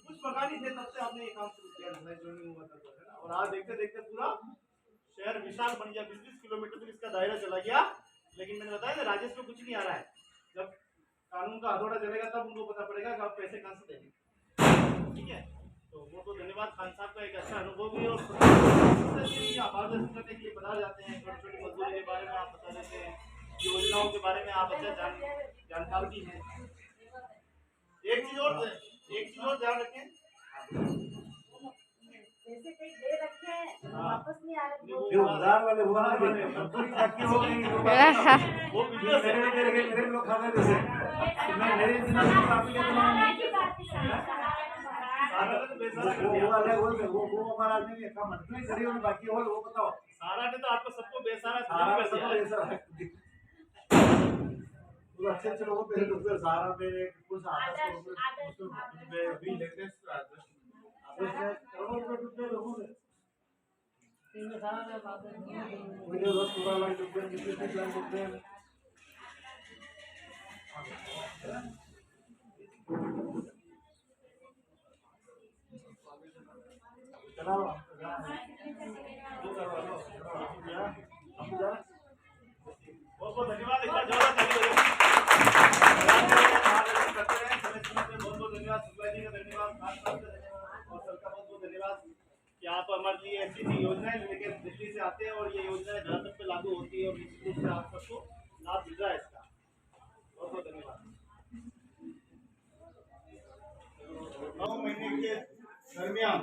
कुछ मकान ही थे तब से आपने ये काम शुरू किया है, और आज देखते देखते पूरा शहर विशाल बन गया, 20-20 किलोमीटर तक इसका दायरा चला गया। लेकिन मैंने बताया ना राजेश को कुछ नहीं आ रहा है, जब कानून का हथौड़ा चलेगा तब उनको पता पड़ेगा कि आप पैसे कहाँ से देंगे। ठीक है, तो वो तो धन्यवाद खान साहब का एक अच्छा अनुभव भी, और पारदर्शी करने के लिए बता जाते हैं, छोटी छोटी मजदूरी के बारे में आप बता देते हैं, योजनाओं के बारे में आप अच्छा जानकार भी हैं। एक चीज और ध्यान रखें, जैसे कहीं दे रखे हैं वापस नहीं आ रहे, जो उधार वाले वो हो गई वो मेरे लोग खाते थे, मैं मेरे वो हमारा आदमी ने कहा मंत्री गरीब और बाकी और वो बताओ सारा ने तो आपको सबको बेसहारा अच्छे अच्छे लोगों पे सहारा में कुछ अभी लेटेस्ट करोड़ों रुपए डूबे लोगों ने, मुझे 10-12 लाख डूबे, 20-30 लाख डूबे। चलाओ बहुत धन्यवाद, एक बार जोरदार ताली बहुत धन्यवाद शुक्ला जी का धन्यवाद, और सर का बहुत धन्यवाद कि आप हमारे लिए ऐसी ऐसी योजनाएं लेकर दिल्ली से आते हैं और ये योजनाएं घर तक पे लागू होती है और निश्चित रूप से आप सबको लाभ मिल रहा है इसका। बहुत बहुत धन्यवाद। 9 महीने के दरमियान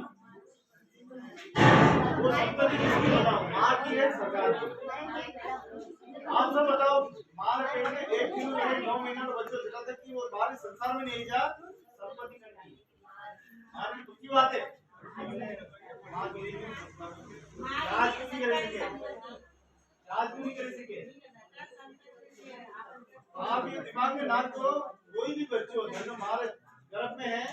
वो सप्तमी किसकी बताओ, माँ की है सरकार की? आप सब बताओ, माँ ने पेट में 1 किलो रहे 9 महीना तो बच्चों दिखाते कि वो बाहर संसार में नहीं जा संपत्ति करती है, माँ की खुद की बात है। माँ की राज किसी करे सके, राज भी नहीं करे सके। आप ये दिमाग में डाल दो, कोई भी बच्चे हो जन्म हमारे गर्भ में है,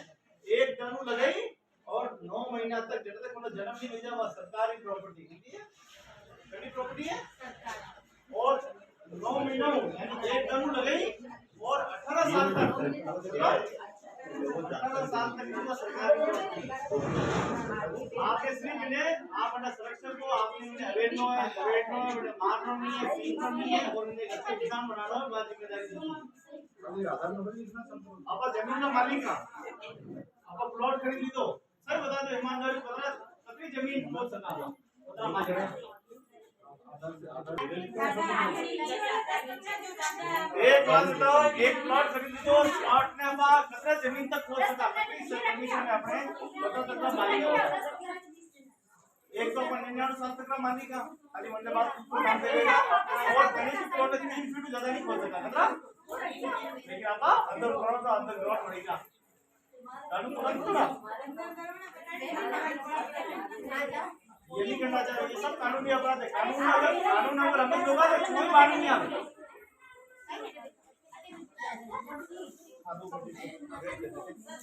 एक दानू लगाई और 9 महीना तक जब तक जन्म नहीं मिल जाए वह सरकारी प्रॉपर्टी है, कड़ी प्रॉपर्टी है। और 9 महीनों यानी एक दानू लगाई और 18 साल तक 18 साल तक की सरकारी प्रॉपर्टी। आपके सिर्फ इन्हें आप अपना संरक्षण को आपने उन्हें अवेटनो है उन्हें मारना नहीं है, पीटना नहीं है और उन्हें घर के किसान बनाना है, बात जिम्मेदारी नहीं। आप जमीन का मालिक का आप प्लॉट खरीद ली तो सर बता दो ईमानदारी पता कितनी जमीन खोद सका उतना मालिक एक बात बताओ, एक प्लॉट खरीद ली तो प्लॉट ने आप कितना जमीन तक खोद सका कितनी कमीशन में अपने बता सकता मालिक होगा। एक तो 99 साल तक का मालिक का खाली मंडे बात को काम देगा और गणेश प्लॉट की 3 फीट ज्यादा नहीं खोद सका मतलब, लेकिन आप अंदर करो तो अंदर ग्राउंड पड़ेगा कानून पूरा ये भी करना चाहिए। ये सब कानूनी अपराध है। कानून अगर अमल होगा तो कोई मालूम नहीं आएगा।